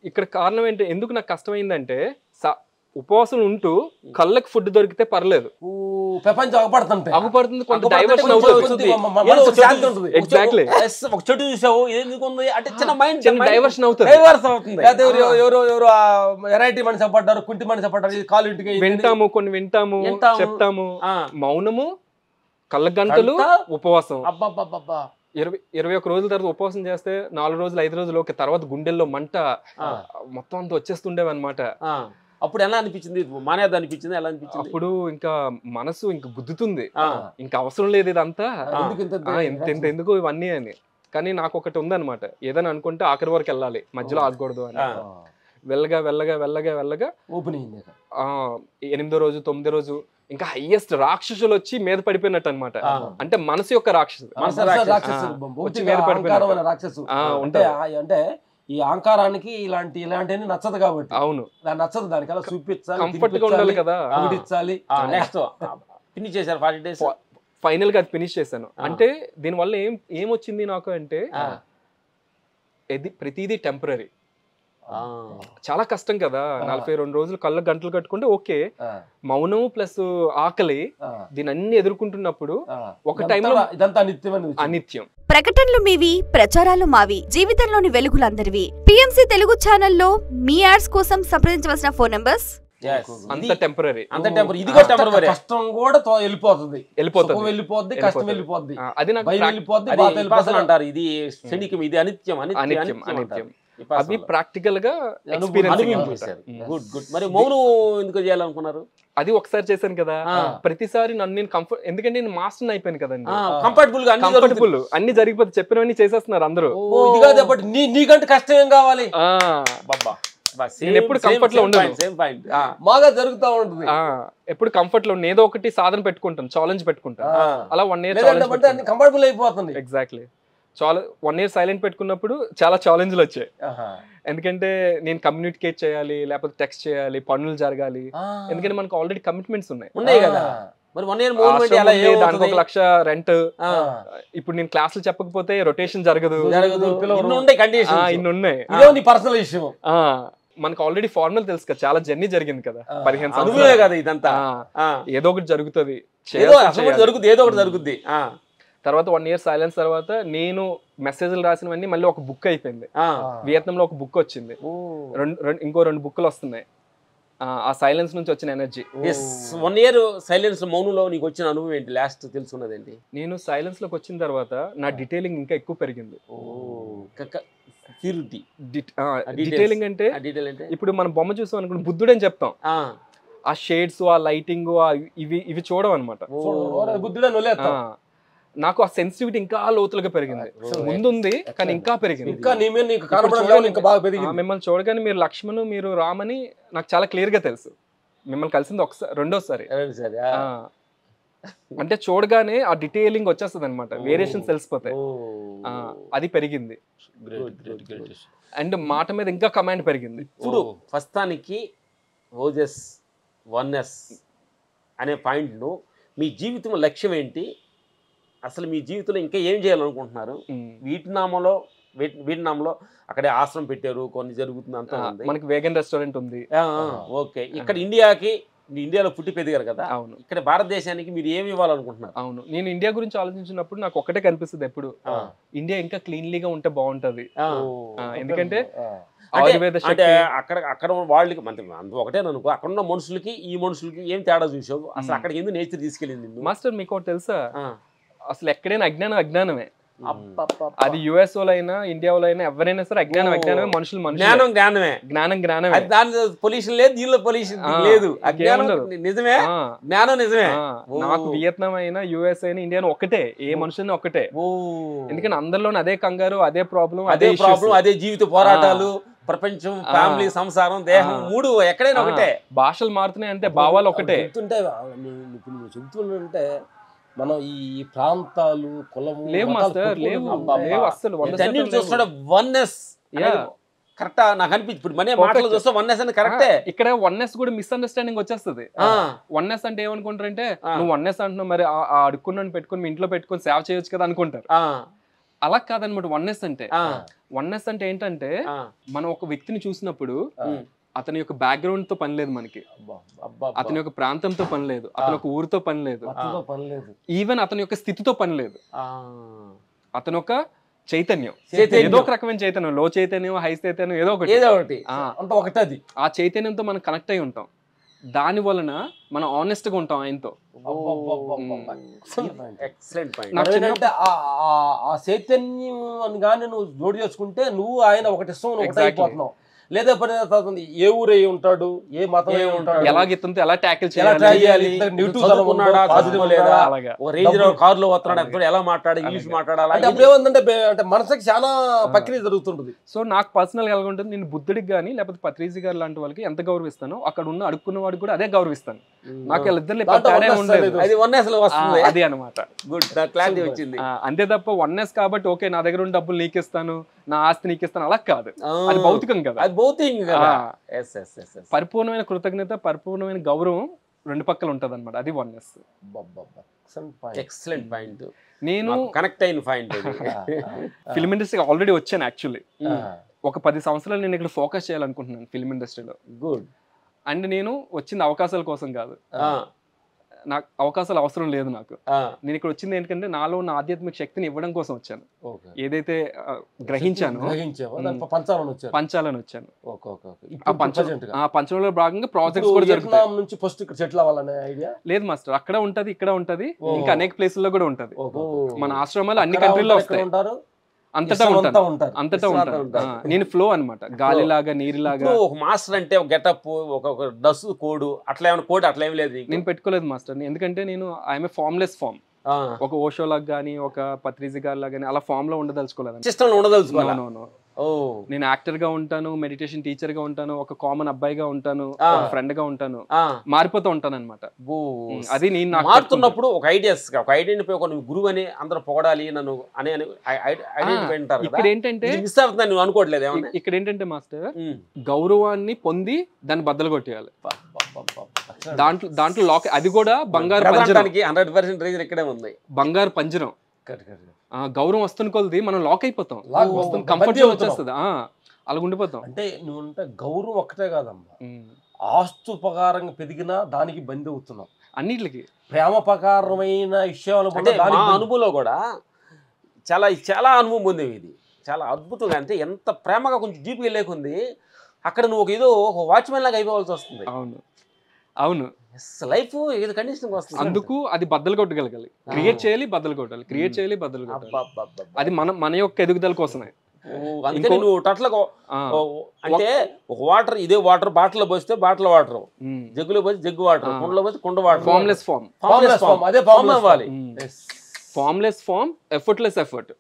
[SPEAKER 2] ఇక్కడ కారణం ఏంటి, ఎందుకు నాకు కష్టమైందంటే ఉపవాసం ఉంటూ కళ్ళకి ఫుడ్ దొరికితే పర్లేదు,
[SPEAKER 3] ప్రపంచం
[SPEAKER 2] అగుపడుతుంది, కొంత డైవర్షన్ అవుతుంది. ఎగ్జాక్ట్లీ,
[SPEAKER 1] ఒక చెట్టు చూసావు అంటే చిన్న మైండ్
[SPEAKER 2] డైవర్షన్ అవుతుంది.
[SPEAKER 3] ఎవరో వెరైటీ మనిషి పడ్డారు, కుంటి మనిషి పడ్డారు, కాలు ఇంటికి
[SPEAKER 2] వింటాము, కొన్ని వింటాము, చెప్తాము. మౌనము, కళ్ళ గంటలు, ఉపవాసం. 21 రోజుల తర్వాత ఉపవాసం చేస్తే 4 రోజులు 5 రోజులు ఓకే, తర్వాత గుండెల్లో మంట మొత్తం అంతా వచ్చేస్తుండేవి అనమాట.
[SPEAKER 1] అప్పుడు ఎలా అనిపించింది? మానేది అనిపించింది? ఎలా అనిపించింది?
[SPEAKER 2] అప్పుడు ఇంకా మనసు ఇంకా గుద్దుతుంది, ఇంకా అవసరం లేదు ఇదంతా, ఎందుకు ఇవన్నీ అని. కానీ నాకు ఒకటి ఉందన్నమాట, ఏదైనా అనుకుంటే ఆఖరి వరకు వెళ్ళాలి, మధ్యలో ఆగకూడదు అని. వెళ్ళగా
[SPEAKER 3] ఓపెన్ అయింది.
[SPEAKER 2] 8వ రోజు 9వ రోజు ఇంకా హైయెస్ట్ రాక్షసులు వచ్చి మీద పడిపోయినట్టు అనమాట. అంటే మనసు యొక్క రాక్షసు
[SPEAKER 3] అంటే ఈ అహంకారానికి ఇలాంటి నచ్చదు కాబట్టి.
[SPEAKER 2] అవును,
[SPEAKER 3] నచ్చదు, దానికి అలా చూపించాలి,
[SPEAKER 2] కంఫర్ట్ గా ఉండాలి కదా.
[SPEAKER 1] నెక్స్ట్ ఫినిష్ చేశారు 40 days.
[SPEAKER 2] ఫైనల్ గా ఫినిష్ చేశాను. అంటే దీనివల్ల ఏమొచ్చింది నాకు అంటే, ప్రతిదీ టెంపరీ. చాలా కష్టం కదా, 42 రోజులు కళ్ళ గంటలు కట్టుకుంటే ఓకే, మౌనం ప్లస్ ఆకలి, దీని అన్ని ఎదుర్కొంటున్నప్పుడు ఒక టైంలో
[SPEAKER 3] ఇదంతా
[SPEAKER 2] అనిత్యం.
[SPEAKER 4] ప్రకటనలు మీవి, ప్రచారాలు మావి, జీవితంలోని వెలుగులందరివి. పిఎంసి తెలుగు ఛానల్లో మీ యాడ్స్ కోసం సంప్రదించవలసిన ఫోన్ నంబర్స్.
[SPEAKER 2] అంత టెంపరీ,
[SPEAKER 3] కష్టం కూడా వెళ్ళిపోతుంది, కష్టం వెళ్ళిపోద్ది,
[SPEAKER 2] అది నాకు
[SPEAKER 1] అంటారు. ఇది క్షణికం, ఇది అనిత్యం.
[SPEAKER 2] అది ప్రాక్టికల్ గా ఎక్స్పీరియన్స్.
[SPEAKER 1] గుడ్. మరి మౌనం ఎందుకు చేయాలనుకున్నారు?
[SPEAKER 2] అది ఒకసారి చేశాను కదా, ప్రతిసారి నన్ను నేను కంఫర్ట్, ఎందుకంటే నేను మాస్టర్ అయిపోయాను కదండి,
[SPEAKER 1] కంఫర్టబుల్
[SPEAKER 2] అన్ని జరిగిపోతే చెప్పినవన్నీ చేసేస్తున్నారు అందరూ.
[SPEAKER 3] నీకంటే కష్టం ఏం కావాలి?
[SPEAKER 2] నేను ఎప్పుడు కంఫర్ట్ లో ఉండను,
[SPEAKER 3] బాగా జరుగుతూ ఉంటుంది.
[SPEAKER 2] ఎప్పుడు కంఫర్ట్ లో ఏదో ఒకటి సాధన పెట్టుకుంటాను, ఛాలెంజ్ పెట్టుకుంటాను. అలా 1 year
[SPEAKER 3] కంఫర్టబుల్ అయిపోతుంది.
[SPEAKER 2] ఎగ్జాక్ట్లీ. 1 year సైలెంట్ పెట్టుకున్నప్పుడు చాలా ఛాలెంజ్లు వచ్చాయి. ఎందుకంటే నేను కమ్యూనికేట్ చేయాలి, లేకపోతే టెక్స్ట్ చేయాలి, పనులు జరగాలి. ఎందుకంటే మనకు ఆల్రెడీ కమిట్మెంట్స్ ఉన్నాయి
[SPEAKER 1] కదా.
[SPEAKER 2] దానికి 1 లక్ష రెంట్. ఇప్పుడు నేను క్లాసులు చెప్పకపోతే రొటేషన్ జరగదు, ఇన్ని ఉన్నాయి. మనకు ఆల్రెడీ ఫార్మల్ తెలుసు కదా, చాలా జర్నీ జరిగింది కదా, 15 సంవత్సరాలు
[SPEAKER 1] కదా ఇదంతా.
[SPEAKER 2] ఏదో ఒకటి జరుగుతుంది,
[SPEAKER 1] ఏదో ఒకటి జరుగుద్ది.
[SPEAKER 2] తర్వాత 1 year సైలెన్స్ తర్వాత నేను మెసేజ్లు రాసినవన్నీ మళ్ళీ ఒక బుక్ అయిపోయింది. వియత్నాంలో ఒక బుక్ వచ్చింది, ఇంకో 2 బుక్లు వస్తున్నాయి. ఆ సైలెన్స్ నుంచి వచ్చిన ఎనర్జీ.
[SPEAKER 1] 1 year సైలెన్స్ మౌనంలో నీకు వచ్చిన అనుభవం ఏంటి? లాస్ట్ తెలుసుకున్నదేంటి?
[SPEAKER 2] నేను సైలెన్స్ లోకి వచ్చిన తర్వాత నా డీటెయిలింగ్ ఇంకా ఎక్కువ పెరిగింది. డీటెయిలింగ్ అంటే ఇప్పుడు మనం బొమ్మ చూసాం అనుకుంటే బుద్ధుడు అని చెప్తాం, ఆ షేడ్స్, ఆ లైటింగ్, ఇవి చూడడం అనమాట. నాకు ఆ సెన్సిటివిటీ ఇంకా లోతులుగా పెరిగింది. ముందుంది కానీ ఇంకా పెరిగింది. మిమ్మల్ని చూడగానే మీరు లక్ష్మణ్, మీరు రామని నాకు చాలా క్లియర్ గా తెలుసు. మిమ్మల్ని కలిసింది రెండోసారి. అంటే చూడగానే ఆ డీటెయిలింగ్ వచ్చేస్తుంది అనమాట, వేరియేషన్స్ తెలిసిపోతాయి. అది పెరిగింది. అండ్ మాట మీద ఇంకా కమాండ్ పెరిగింది.
[SPEAKER 1] ఇప్పుడు ప్రస్తుతానికి ఓజస్ వన్నెస్ అనే పాయింట్ను మీ జీవితం లక్ష్యం ఏంటి, అసలు మీ జీవితంలో ఇంకా ఏం చేయాలనుకుంటున్నారు? వియట్నాంలో అక్కడే ఆశ్రమం పెట్టారు, కొన్ని జరుగుతుంది అంతా ఉంది,
[SPEAKER 2] మనకి వేగన్ రెస్టారెంట్ ఉంది.
[SPEAKER 1] ఓకే, ఇక్కడ ఇండియాలో పుట్టి పెరిగారు కదా,
[SPEAKER 2] అవును.
[SPEAKER 1] ఇక్కడ భారతదేశానికి మీరు ఏమి ఇవ్వాలనుకుంటున్నారు?
[SPEAKER 2] అవును, నేను ఇండియా గురించి ఆలోచించినప్పుడు నాకు ఒక్కటే కనిపిస్తుంది ఎప్పుడు, ఇండియా ఇంకా క్లీన్లీగా ఉంటే బాగుంటది. ఎందుకంటే
[SPEAKER 1] అంటే అక్కడ వాళ్ళకి ఒకటే అనుకో, అక్కడ ఉన్న మనుషులకి ఈ మనుషులకి ఏం తేడా చూసావు? అసలు అక్కడికి ఎందుకు నేచర్ తీసుకెళ్ళింది?
[SPEAKER 2] మాస్టర్ మీకు తెలుసా, అసలు ఎక్కడైనా అజ్ఞానమే. అది యుఎస్ అయినా ఇండియాలో అయినా ఎవరైనా సరే అజ్ఞానమే. మనుషులు జ్ఞానమే.
[SPEAKER 1] దాని పొల్యూషన్ లేదు, దీనిలో పొల్యూషన్ లేదు. నిజమే, జ్ఞానం నిజమే.
[SPEAKER 2] నాకు వియత్నాం అయినా యుఎస్ అయినా ఇండియా ఒకటే, ఏ మనుషులని ఒకటే. ఎందుకంటే అందరిలోనే అదే కంగారు, అదే ప్రాబ్లం,
[SPEAKER 1] అదే జీవిత పోరాటాలు, ప్రపంచం, ఫ్యామిలీ, సంసారం, దేహం, మూడు ఎక్కడైనా ఒకటే.
[SPEAKER 2] భాషలు మారుతున్నాయి అంటే భావాలు ఒకటే.
[SPEAKER 3] చెబుతుంటే మనం ఈ ప్రాంతాలు, కులము,
[SPEAKER 2] లేవు మాస్టర్, లేవు అసలు.
[SPEAKER 1] చూస్తున్నాడు వన్నెస్ కరెక్టా నాకు అనిపించి, ఇప్పుడు మన మాటలు చూస్తే వన్నెస్ అని కరెక్టే.
[SPEAKER 2] ఇక్కడ వన్నెస్ కూడా మిస్అండర్స్టాండింగ్ వచ్చేస్తుంది. వన్నెస్ అంటే ఏమనుకుంటారంటే, నువ్వు వన్నెస్ అంటున్నావు, మరి ఆ అడుక్కున్నాను పెట్టుకుని మీ ఇంట్లో పెట్టుకుని సేవ చేయొచ్చు కదా అనుకుంటారు. అలా కాదనమాట వన్నెస్ అంటే. వన్నెస్ అంటే ఏంటంటే, మనం ఒక వ్యక్తిని చూసినప్పుడు అతని యొక్క బ్యాక్గ్రౌండ్ తో పని లేదు మనకి, అతని యొక్క ప్రాంతంతో పని లేదు, అతని యొక్క ఊరితో పని లేదు, ఈవెన్ అతని యొక్క స్థితితో పని లేదు. అతను ఒక చైతన్యం, ఏదో ఒక రకమైన చైతన్యం, లో చైతన్యం, హై చైతన్యం, ఏదో ఒకటి. ఆ చైతన్యంతో మనం కనెక్ట్ అయి ఉంటాం. దాని వలన మనం ఆనెస్ట్ గా ఉంటాం ఆయనతో.
[SPEAKER 3] ఆ చైతన్యం అని కానీ నువ్వు జోడి చేసుకుంటే నువ్వు ఆయన ఒకటి ఇష్టం, ఒకటి అయిపోతున్నావు. లేదా ఏ ఊరు అయి ఉంటాడు, ఏ మతం అయి ఉంటాడు,
[SPEAKER 2] ఎలాగిస్తుందో ఎలా ట్యాకిల్ చేయాలి,
[SPEAKER 1] కారులో వస్తున్నాడు, ఎలా మాట్లాడాలి, ఇంగ్లీష్ మాట్లాడాలి,
[SPEAKER 3] అంటే మనసుకి చాలా ప్రక్రియ జరుగుతుంటుంది.
[SPEAKER 2] సో నాకు పర్సనల్ గా ఎలా ఉంటుంది, నేను బుద్ధుడికి కానీ లేకపోతే పత్రిజీ గారు లాంటి వాళ్ళకి ఎంత గౌరవిస్తానో, అక్కడ ఉన్న అడుక్కున్న వాడికి కూడా అదే గౌరవిస్తాను. నాకు అది అనమాట. అంతే తప్ప వన్నెస్ కాబట్టి ఓకే నా దగ్గర ఉన్న డబ్బులు నీకిస్తాను, నా ఆస్తి నీకిస్తాను, అలా కాదు. అది భౌతికం కదా. పరిపూర్ణమైన కృతజ్ఞత, పరిపూర్ణమైన గౌరవం రెండు పక్కల ఉంటది అనమాట. అది వన్నెస్.
[SPEAKER 1] Excellent point.
[SPEAKER 2] నేను
[SPEAKER 1] కనెక్ట్ అయిన పాయింట్.
[SPEAKER 2] ఫిల్మ్ ఇండస్ట్రీ ఆల్రెడీ వచ్చాను యాక్చువల్లీ. ఒక 10 సంవత్సరాలు నేను ఇక్కడ ఫోకస్ చేయాలనుకుంటున్నాను ఫిల్మ్ ఇండస్ట్రీలో.
[SPEAKER 1] గుడ్.
[SPEAKER 2] అండ్ నేను వచ్చింది అవకాశాల కోసం కాదు, నాకు అవకాశాలు అవసరం లేదు. నాకు నేను ఇక్కడ వచ్చింది ఏంటంటే, నాలో ఉన్న ఆధ్యాత్మిక శక్తిని ఇవ్వడం కోసం వచ్చాను. ఏదైతే గ్రహించాను పంచాలని వచ్చాను. ఆ పంచంలో భాగంగా ప్రాజెక్ట్స్ కూడా జరుగుతాయి. లేదు మాస్టర్, అక్కడ ఉంటది, ఇక్కడ ఉంటది, ఇంకా అనేక ప్లేసుల్లో కూడా ఉంటది. మన ఆశ్రమాలు అన్ని కంట్రీల్లో వస్తాయి, అంతటా ఉంటారు. నేను ఫ్లో అనమాట, గాలిలాగా నీరులాగా.
[SPEAKER 1] ఒక మాస్టర్ అంటే ఒక గెటప్, ఒక డ్రెస్ కోడ్, అట్లా ఏమైనా కోడ్ అట్లా ఏమి లేదు
[SPEAKER 2] నేను పెట్టుకోలేదు మాస్టర్. ఎందుకంటే నేను ఐఎమ్ ఏ ఫార్మ్లెస్ ఫామ్. ఒక ఓషో లాగా గానీ, ఒక పత్రిజీ గారి లాగా గానీ అలా ఫామ్ లో ఉండదలుచుకోలేదు. నేను యాక్టర్ గా ఉంటాను, మెడిటేషన్ టీచర్ గా ఉంటాను, ఒక కామన్ అబ్బాయిగా ఉంటాను, ఫ్రెండ్ గా ఉంటాను, మారిపోతూ ఉంటాను అనమాట. అది నేను
[SPEAKER 1] మారుతున్నప్పుడు ఒక ఐడియాని ఒక గురువు అని అందరూ పొగడాలి నన్ను అని
[SPEAKER 2] ఇక్కడ ఏంటంటే
[SPEAKER 1] మిస్ అవుతుందని నువ్వు అనుకోవట్లేదు.
[SPEAKER 2] ఇక్కడ ఏంటంటే మాస్టర్, గౌరవాన్ని పొంది దాన్ని బద్దలు కొట్టేయాలి. దాంట్లో లాక్, అది కూడా బంగారు పంజరానికి
[SPEAKER 1] 100% రీజన్ ఇక్కడే ఉంది.
[SPEAKER 2] బంగారు పంజరం. గౌరవం వస్తున్న కొలది మనం లాక్ అయిపోతాం, కంఫర్ట్ వచ్చేస్తుంది, అలా ఉండిపోతాం.
[SPEAKER 3] అంటే నువ్వు గౌరవం ఒక్కటే కాదమ్మా, ఆస్తుపకారంగా పెరిగినా దానికి బందీ అవుతున్నాం.
[SPEAKER 2] అన్నిటికి
[SPEAKER 3] ప్రేమపకారమైన విషయాలు
[SPEAKER 1] అనుభవంలో కూడా చాలా చాలా అనుభవం పొందేవి. ఇది చాలా అద్భుతంగా, అంటే ఎంత ప్రేమగా కొంచెం డీప్గా లేకుంది. అక్కడ నువ్వు ఏదో ఒక వాచ్మెన్ లాగా అయిపోవాల్సి వస్తుంది.
[SPEAKER 2] అవును
[SPEAKER 1] లైఫ్ ఏదో కండిషన్ వస్తుంది.
[SPEAKER 2] అందుకు అది బద్దలు కొట్టగలగాలి, క్రియేట్ చేయాలి, బద్దలు కొట్టాలి, క్రియేట్ చేయాలి, బద్దలు కొట్టాలి. అది మన యొక్క ఎదుగుదల కోసమే.
[SPEAKER 1] అందుకని నువ్వు టట్లకు అంటే ఒక వాటర్, ఇదే వాటర్ బాటిల్లో పోస్తే బాటిల్ వాటర్, జగ్గులో పోస్తే జగ్గు వాటర్, కుండలో పోస్తే కుండ వాటర్.
[SPEAKER 2] ఫార్మ్లెస్ ఫామ్,
[SPEAKER 1] అదే ఫామ్ అవ్వాలి.
[SPEAKER 2] Formless form, effortless effort.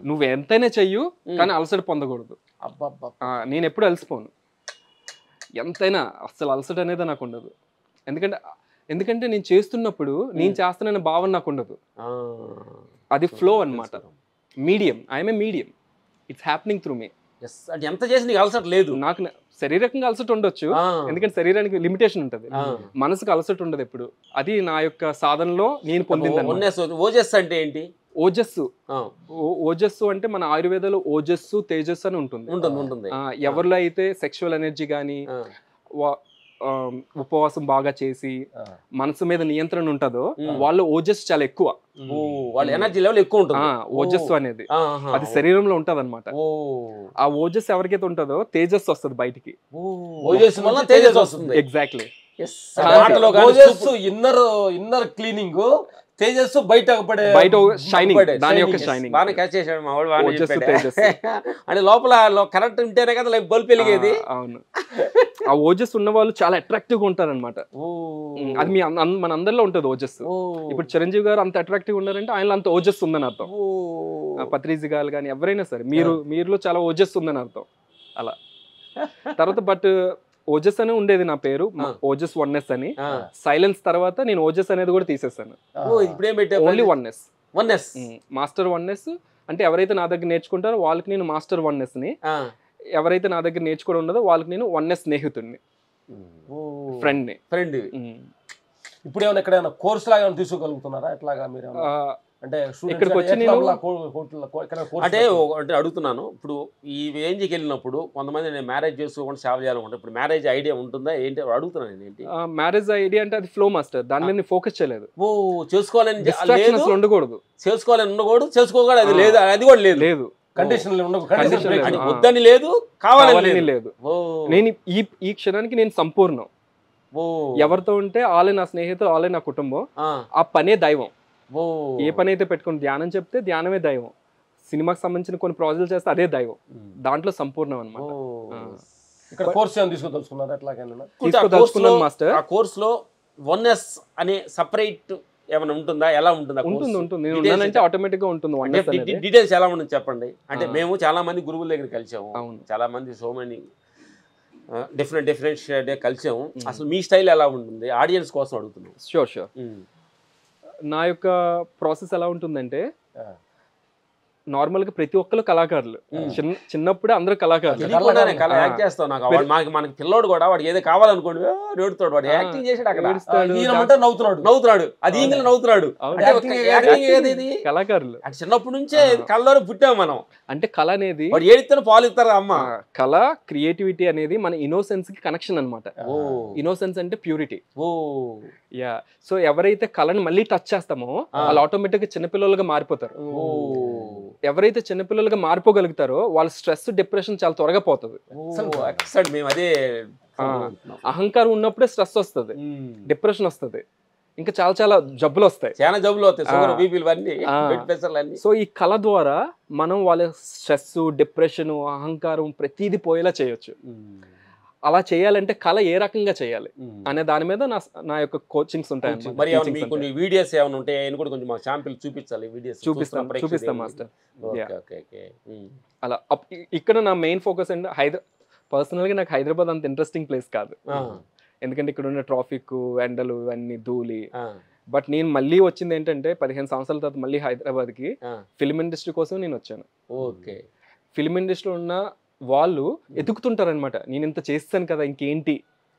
[SPEAKER 2] నువ్వు ఎంతైనా చెయ్యు, కానీ అలసట పొందకూడదు. నేను ఎప్పుడు అలసిపోను, ఎంతైనా అసలు అలసట అనేది నాకు ఉండదు. ఎందుకంటే నేను చేస్తున్నప్పుడు నేను చేస్తానన్న భావన నాకు ఉండదు. అది ఫ్లో అన్నమాట, medium. I'm a medium, it's happening through me.
[SPEAKER 1] Yes. అంటే ఎంత చేసి నీకు అలసట లేదు.
[SPEAKER 2] నాకు శారీరకంగా అలసట ఉండొచ్చు, ఎందుకంటే శరీరానికి లిమిటేషన్ ఉంటుంది, మనసుకు అలసట ఉండదు ఎప్పుడు. అది నా యొక్క సాధనలో నేను పొందింది.
[SPEAKER 1] ఓజస్ అంటే ఏంటి?
[SPEAKER 2] ఓజస్సు. ఓజస్సు అంటే మన ఆయుర్వేదంలో ఓజస్సు తేజస్సు అని ఉంటుంది. ఎవరిలో అయితే సెక్షువల్ ఎనర్జీ కానీ ఉపవాసం బాగా చేసి మనసు మీద నియంత్రణ ఉంటుందో వాళ్ళ ఓజస్సు చాలా ఎక్కువ,
[SPEAKER 1] వాళ్ళ ఎనర్జీ లెవెల్ ఎక్కువ ఉంటుంది.
[SPEAKER 2] ఓజస్సు అనేది అది శరీరంలో ఉంటది అనమాట. ఆ ఓజస్సు ఎవరికైతే ఉంటుందో తేజస్సు వస్తుంది బయటికి. ఎగ్జాక్ట్లీ.
[SPEAKER 3] ఇన్నర్ క్లీనింగ్, తేజస్సు బయట
[SPEAKER 2] షైనింగ్, దాని యొక్క షైనింగ్.
[SPEAKER 1] బాగా క్యాచ్ చేశాడు మా వాడు. అంటే లోపల కరెక్ట్ ఉంటేనే కదా లైఫ్ బల్బ్ వెలిగేది.
[SPEAKER 2] అవును, ఆ ఓజస్ ఉన్న వాళ్ళు చాలా అట్రాక్టివ్ గా ఉంటారు అనమాట. అది మన అందరిలో ఉంటది ఓజస్సు. ఇప్పుడు చిరంజీవి గారు అంత అట్రాక్టివ్ ఉన్నారంటే ఆయనలో అంత ఓజస్ ఉందని అర్థం. పత్రిజీ గారు కానీ ఎవరైనా సరే మీరులో చాలా ఓజస్ ఉందని అర్థం. అలా తర్వాత బట్ ఓజస్ అని ఉండేది నా పేరు, ఓజస్ వన్నెస్ అని. సైలెన్స్ తర్వాత నేను ఓజస్ అనేది కూడా తీసేసాను. Only oneness. మాస్టర్ వన్నెస్ అంటే ఎవరైతే నా దగ్గర నేర్చుకుంటారో వాళ్ళకి నేను మాస్టర్ వన్నెస్ ని, ఎవరైతే నా దగ్గర నేర్చుకోవడం ఉండదో వాళ్ళకి నేను వన్నెస్ స్నేహితుడిని, ఫ్రెండ్.
[SPEAKER 3] ఇప్పుడు ఏమైనా ఎక్కడైనా కోర్స్ లాగా తీసుకోగలుగుతున్నారా? ఎట్లాగా మీరు అంటే
[SPEAKER 2] ఇక్కడికి వచ్చి నేను
[SPEAKER 1] అంటే అడుగుతున్నాను. ఇప్పుడు ఈ రేంజ్కి వెళ్ళినప్పుడు కొంతమంది నేను మ్యారేజ్ చేసుకోకుండా సేవ చేయాలనుకుంటా. ఇప్పుడు మ్యారేజ్ ఐడియా ఉంటుందా ఏంటి అడుగుతున్నాను. ఏంటి
[SPEAKER 2] మ్యారేజ్ ఐడియా అంటే అది ఫ్లో మాస్టర్, దాని మీద ఫోకస్ చేయలేదు.
[SPEAKER 1] చేసుకోవాలని
[SPEAKER 2] ఉండకూడదు,
[SPEAKER 1] చేసుకోవాలని ఉండకూడదు, చేసుకోకూడదు, అది లేదు, అది కూడా లేదు. వద్దని లేదు, కావాలని లేదు.
[SPEAKER 2] నేను ఈ క్షణానికి నేను సంపూర్ణం. ఎవరితో ఉంటే వాళ్ళే నా స్నేహితులు, వాళ్ళే నా కుటుంబం. ఆ పనే దైవం. ఏ పని అయితే పెట్టుకుని ధ్యానం చెప్తే ధ్యానమే దైవం. సినిమాకి సంబంధించిన కొన్ని ప్రాజెక్టులు చేస్తే అదే దైవం. దాంట్లో సంపూర్ణం అనమాట.
[SPEAKER 3] ఇక్కడ కోర్స్ తీసుకోదలుచుకున్నారు ఎట్లాగైనా?
[SPEAKER 2] తీసుకోదలుచుకున్నాను మాస్టర్.
[SPEAKER 1] ఆ కోర్స్ లో వన్నెస్ అనే సెపరేట్ ఏమైనా ఉంటుందా? ఎలా ఉంటుందా?
[SPEAKER 2] ఉంటుంది. నేను ఉన్నానంటే ఆటోమేటిక్ గా ఉంటుంది.
[SPEAKER 1] డీటెయిల్స్ ఎలా ఉంటుంది చెప్పండి. అంటే మేము చాలా మంది గురువుల దగ్గర కలిసాము, చాలా మంది సో మెనీ డిఫరెంట్ కలిసాము. అసలు మీ స్టైల్ ఎలా ఉంటుంది ఆడియన్స్ కోసం అడుగుతున్నాం.
[SPEAKER 2] షూర్. నా యొక్క ప్రాసెస్ ఎలా ఉంటుందంటే, నార్మల్ గా ప్రతి ఒక్కరు కళాకారులు. చిన్నప్పుడే అందరూ కళాకారులు.
[SPEAKER 1] మనకి పిల్లోడు కూడా వాడు ఏదో కావాలనుకోండి నేడుతాడు, వాడు యాక్టింగ్ చేసాడు అక్కడ నవ్వుతున్నాడు, అది ఇంగిల్ నవ్వుతున్నాడు.
[SPEAKER 2] కళాకారులు
[SPEAKER 1] చిన్నప్పటి నుంచే కళ్ళలో పుట్టాము మనం.
[SPEAKER 2] అంటే కళ అనేది
[SPEAKER 1] వాడు ఏడితే పాలు ఇస్తారా అమ్మ.
[SPEAKER 2] కళ క్రియేటివిటీ అనేది మన ఇన్నోసెన్స్ కి కనెక్షన్ అనమాట. ఇన్నోసెన్స్ అంటే ప్యూరిటీ. యా. సో ఎవరైతే కళని మళ్ళీ టచ్ చేస్తామో వాళ్ళు ఆటోమేటిక్ గా చిన్నపిల్లలుగా మారిపోతారు. ఎవరైతే చిన్నపిల్లలుగా మారిపోగలుగుతారో వాళ్ళ స్ట్రెస్, డిప్రెషన్ చాలా త్వరగా పోతుంది. అహంకారం ఉన్నప్పుడే స్ట్రెస్ వస్తుంది, డిప్రెషన్ వస్తుంది, ఇంకా చాలా చాలా జబ్బులు వస్తాయి. సో ఈ కళ ద్వారా మనం వాళ్ళ స్ట్రెస్, డిప్రెషన్, అహంకారం ప్రతిదీ పోయేలా చేయొచ్చు. అలా చేయాలంటే కళ ఏ రకంగా చేయాలి అనే దాని మీద నా యొక్క కోచింగ్స్ ఉంటాయి.
[SPEAKER 1] వీడియోస్ ఏమైనా ఉంటాయి కూడా కొంచెం మాకు శాంపిల్ చూపించాలి. వీడియోస్
[SPEAKER 2] చూపిస్తాం మాస్టర్. అలా ఇక్కడ నా మెయిన్ ఫోకస్ అంటే పర్సనల్గా నాకు హైదరాబాద్ అంత ఇంట్రెస్టింగ్ ప్లేస్ కాదు, ఎందుకంటే ఇక్కడ ఉన్న ట్రాఫిక్, ఎండలు, అన్ని ధూళి. బట్ నేను మళ్ళీ వచ్చింది ఏంటంటే 15 సంవత్సరాల తర్వాత మళ్ళీ హైదరాబాద్కి ఫిల్మ్ ఇండస్ట్రీ కోసం నేను వచ్చాను. ఫిల్మ్ ఇండస్ట్రీలో ఉన్న వాళ్ళు ఎదుగుతుంటారు అనమాట. నేను ఇంత చేస్తాను కదా, ఇంకేంటి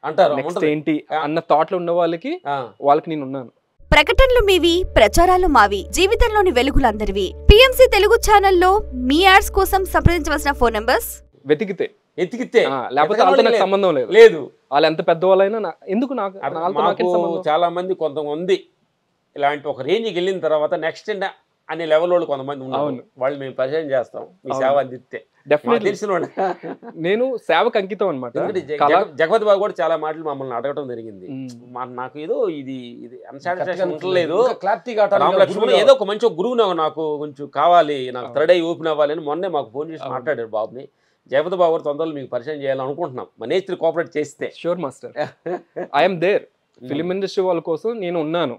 [SPEAKER 1] అంటారు,
[SPEAKER 2] నెక్స్ట్ ఏంటి అన్న థాట్ లో ఉన్న వాళ్ళకి నేను ఉన్నాను.
[SPEAKER 4] ప్రకటనలు మీవి, ప్రచారాలు మావి, జీవితంలోని వెలుగులందరివి. పిఎంసి తెలుగు ఛానల్లో మీ యాడ్స్ కోసం సంప్రదించవలసిన ఫోన్ నంబర్స్
[SPEAKER 2] వెతికితే
[SPEAKER 1] లేకపోతే
[SPEAKER 2] నాకు సంబంధం
[SPEAKER 1] లేదు.
[SPEAKER 2] వాళ్ళు ఎంత పెద్దవాళ్ళైనా ఎందుకు
[SPEAKER 1] చాలా మంది కొంతమంది ఇలాంటి ఒక రేంజ్కి వెళ్ళిన తర్వాత నెక్స్ట్ అనే లెవెల్ వాళ్ళు కొంతమంది ఉన్నారు. వాళ్ళు మేము పరిచయం చేస్తాం, మీ సేవ అందిస్తే.
[SPEAKER 2] నేను సేవకు అంకితం అనమాట.
[SPEAKER 1] జగపతి బాబు కూడా చాలా మాటలు మమ్మల్ని అడగటం జరిగింది. నాకు ఏదో ఇది అన్సాటిస్ఫాక్షన్ ఉండలేదు, ఏదో ఒక మంచి గురువు నాకు కొంచెం కావాలి, నాకు థర్డ్ ఐ ఓపెన్ అవ్వాలి అని మొన్నే మాకు ఫోన్ చేసి మాట్లాడారు బాబుని. జగపతి బాబు గారు తొందరలో మీకు పరిచయం చేయాలనుకుంటున్నాం, మన నేచర్ కోఆపరేట్ చేస్తే.
[SPEAKER 2] Sure master, I'm there. Film industry వాళ్ళ కోసం నేను ఉన్నాను.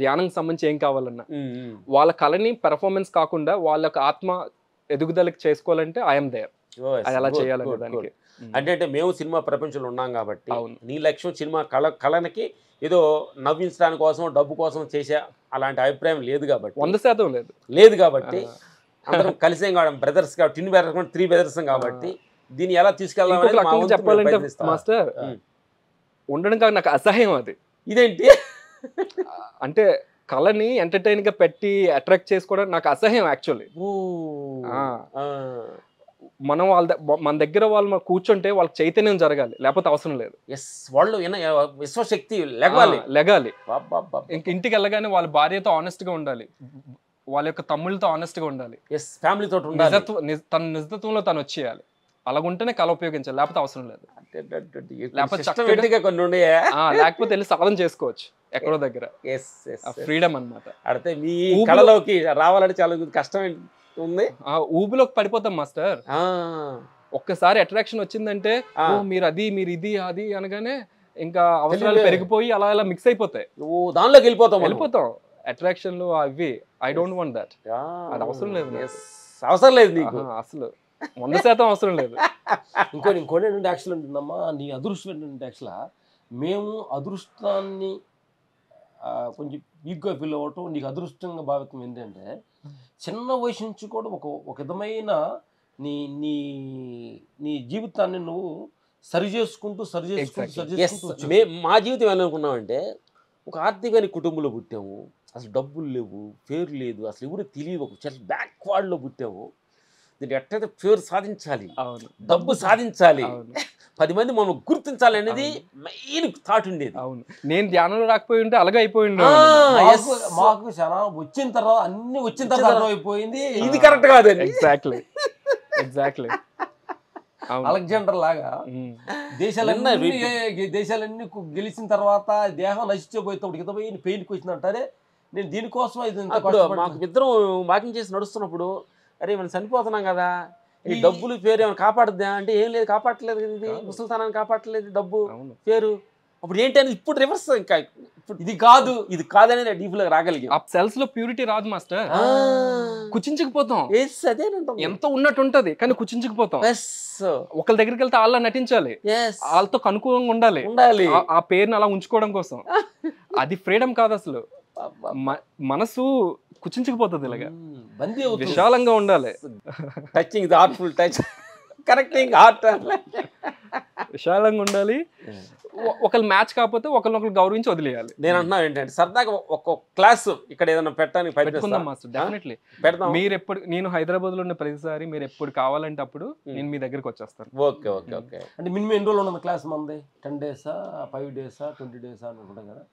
[SPEAKER 2] ధ్యానం సంబంధించి ఏం కావాలన్నా వాళ్ళ కళని పెర్ఫార్మెన్స్ కాకుండా వాళ్ళ ఆత్మ ఎదుగుదలకి చేసుకోవాలంటే ఐఎమ్ దేర్. అది ఎలా చేయాలనే దానికి.
[SPEAKER 1] అంటే మేము సినిమా ప్రపంచంలో ఉన్నాం కాబట్టి నీ లక్ష్యం సినిమా కళకి ఏదో నవ్వించడానికి కోసం, డబ్బు కోసం చేసే అలాంటి అభిప్రాయం లేదు కాబట్టి,
[SPEAKER 2] 100%
[SPEAKER 1] లేదు కాబట్టి అందరం కలిసే బ్రదర్స్ కాబట్టి 2 బ్రదర్స్ 3 బ్రదర్స్ కాబట్టి దీన్ని ఎలా తీసుకెళ్దామని మా వంతు
[SPEAKER 2] చెప్పాలంటే
[SPEAKER 1] ప్రయత్నిస్తాం.
[SPEAKER 2] మాస్టర్ ఉండడం కాదు నాకు అసహ్యం అది.
[SPEAKER 1] ఇదేంటి
[SPEAKER 2] అంటే కళని ఎంటర్టైన్ గా పెట్టి అట్రాక్ట్ చేసుకోవడం నాకు అసహ్యం యాక్చువల్లీ. మనం మన దగ్గర వాళ్ళు కూర్చుంటే వాళ్ళకి చైతన్యం జరగాలి, లేకపోతే అవసరం లేదు.
[SPEAKER 1] వాళ్ళు విశ్వశక్తి లెగాలి.
[SPEAKER 2] ఇంటికి వెళ్ళగానే వాళ్ళ భార్యతో ఆనెస్ట్ గా ఉండాలి, వాళ్ళ యొక్క తమ్ముళ్ళతో ఆనెస్ట్ గా ఉండాలి,
[SPEAKER 1] ఫ్యామిలీతో
[SPEAKER 2] తన నిజత్వంలో తను వచ్చేయాలి. అలాగుంటేనే కళ ఉపయోగించాలి, లేకపోతే అవసరం లేదు. లేకపోతే వెళ్ళి సాధన చేసుకోవచ్చు ఎక్కడో దగ్గర. ఫ్రీడమ్ అన్నమాట.
[SPEAKER 1] అంటే మీ కళలోకి రావాలంటే చాలా కష్టం ఉంది.
[SPEAKER 2] ఊబిలోకి పడిపోతాం మాస్టర్. ఒక్కసారి అట్రాక్షన్ వచ్చిందంటే మీరు అది మీరు ఇది అది అనగానే ఇంకా అవసరాలు పెరిగిపోయి అలా అలా మిక్స్ అయిపోతాయి.
[SPEAKER 1] దానిలోకి వెళ్ళిపోతాం.
[SPEAKER 2] అట్రాక్షన్లు అవి ఐ డోంట్ వాంట్ దట్. అది అవసరం లేదు,
[SPEAKER 1] అవసరం లేదు నీకు
[SPEAKER 2] అసలు 100% అవసరం లేదు.
[SPEAKER 3] ఇంకోటి ఏంటంటే యాక్చువల్ ఉంటుందమ్మా, నీ అదృష్టం ఏంటంటే యాక్చువల్గా మేము అదృష్టాన్ని కొంచెం వీక్గా ఫీల్ అవ్వటం నీకు అదృష్టంగా భావితం ఏంటంటే చిన్న వయసు నుంచి కూడా ఒక విధమైన నీ నీ నీ జీవితాన్ని నువ్వు సరి చేసుకుంటూ
[SPEAKER 1] మా జీవితం ఎలా అనుకున్నామంటే ఒక ఆర్థికమైన కుటుంబంలో పుట్టాము, అసలు డబ్బులు లేవు, పేరు లేదు, అసలు ఎవరు తెలియదు, ఒక చాలా బ్యాక్వర్డ్లో పుట్టాము. దీన్ని ఎట్లయితే పేరు సాధించాలి, డబ్బు సాధించాలి, 10 మంది మమ్మల్ని గుర్తించాలి అనేది మెయిన్ థాట్ ఉండేది.
[SPEAKER 2] అవును, నేను ధ్యానంలో రాకపోయి ఉంటే అలాగే అయిపోయి
[SPEAKER 3] మాకు చాలా వచ్చిన తర్వాత అన్ని వచ్చిన తర్వాత అయిపోయింది.
[SPEAKER 1] ఇది కరెక్ట్ కాదండి.
[SPEAKER 2] ఎగ్జాక్ట్లీ
[SPEAKER 3] అలెగ్జాండర్ లాగా దేశాలన్నీ గెలిచిన తర్వాత దేహం నశించబోయేటప్పుడు హితమైన పెయిన్కి వచ్చిందంటారే. నేను దీనికోసం
[SPEAKER 1] మాకు ఇద్దరం వాకింగ్ చేసి నడుస్తున్నప్పుడు అరే మనం చనిపోతున్నాం కదా, ఈ డబ్బులు పేరు ఏమైనా కాపాడుద్దా అంటే ఏం లేదు, కాపాడలేదు కదా, ఇది ముసలితనాన్ని కాపాడలేదు డబ్బు పేరు. అప్పుడు ఏంటి అనేది ఇప్పుడు రివర్స్, ఇంకా ఇది కాదనేది డీప్ లో రాగలిగి
[SPEAKER 2] సెల్స్ లో ప్యూరిటీ రాదు మాస్టర్, కుచించుకుపోతాం. ఎంత ఉన్నట్టు ఉంటది కానీ కుచించుకుపోతాం. ఒకళ్ళ దగ్గరికి వెళ్తే వాళ్ళ నటించాలి, వాళ్ళతో కనుకూలంగా ఉండాలి, ఆ పేరుని అలా ఉంచుకోవడం కోసం. అది ఫ్రీడమ్ కాదు అసలు. మనసు కుచించుకుపోతుంది, ఇలాగా విశాలంగా ఉండాలి.
[SPEAKER 1] Touching the heartful touch, correcting heart,
[SPEAKER 2] విశాలంగా ఉండాలి. ఒకళ్ళు మ్యాచ్ కాకపోతే ఒకరినొకరు గౌరవించి వదిలేయాలి.
[SPEAKER 1] నేను అంటున్నా ఏంటంటే సరదాగా ఒక క్లాస్ ఇక్కడ ఏదైనా పెట్టడానికి
[SPEAKER 2] పెట్టుకుందాం మాస్టర్, డెఫినెట్లీ పెడదాం. మీరు ఎప్పుడు, నేను హైదరాబాద్ లో ఉన్న ప్రతిసారి మీరు ఎప్పుడు కావాలంటే అప్పుడు నేను మీ దగ్గరికి వచ్చేస్తాను.
[SPEAKER 3] Okay okay okay. అంటే మినిమం ఎన్ని రోజులు ఉన్నది క్లాస్ మనది? 10 days, 5 days, 20 days అనుకుంటాం కదా.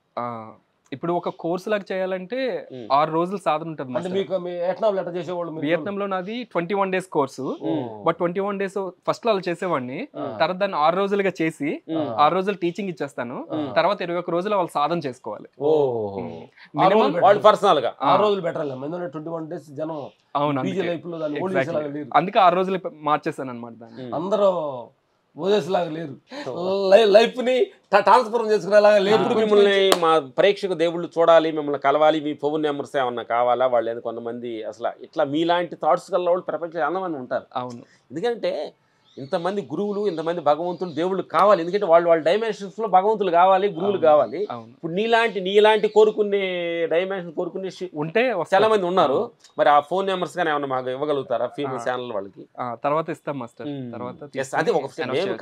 [SPEAKER 2] ఇప్పుడు ఒక కోర్స్ లాగా చేయాలంటే 6 రోజులు సాధన ఉంటుంది. వియత్నాం లో నాది 21 days course. But 21 days first లో అలా చేసేవాడిని, తర్వాత దాన్ని 6 రోజులుగా చేసి 6 రోజులు టీచింగ్ ఇచ్చేస్తాను. తర్వాత 21 రోజులు వాళ్ళు సాధన చేసుకోవాలి. అందుకే 6 రోజులు మార్చేస్తాను అనమాట దాన్ని.
[SPEAKER 3] అందరూ ఓదేలాగా లేరు, లైఫ్ ని ట్రాన్స్ఫర్ చేసుకునేలాగా లేదు.
[SPEAKER 1] మిమ్మల్ని మా ప్రేక్షకు దేవుళ్ళు చూడాలి, మిమ్మల్ని కలవాలి, మీ ఫోన్ నెంబర్స్ ఏమన్నా కావాలా, వాళ్ళు కొంతమంది అసలు ఇట్లా మీలాంటి థాట్స్ కల్లా వాళ్ళు ప్రపంచం ఎంతమంది ఉంటారు.
[SPEAKER 2] అవును,
[SPEAKER 1] ఎందుకంటే ఇంతమంది గురువులు, ఇంతమంది భగవంతులు, దేవుళ్ళు కావాలి. ఎందుకంటే వాళ్ళ డైమెన్షన్స్ లో భగవంతులు కావాలి, గురువులు కావాలి. ఇప్పుడు నీలాంటి కోరుకునే డైమెన్షన్ కోరుకునే ఉంటే చాలా మంది ఉన్నారు. మరి ఆ ఫోన్ నెంబర్స్ కానీ ఏమన్నా మాకు ఇవ్వగలుగుతారా ఫీమేల్ ఛానల్ వాళ్ళకి?
[SPEAKER 2] తర్వాత ఇస్తాం మాస్టర్.
[SPEAKER 1] అదే ఒక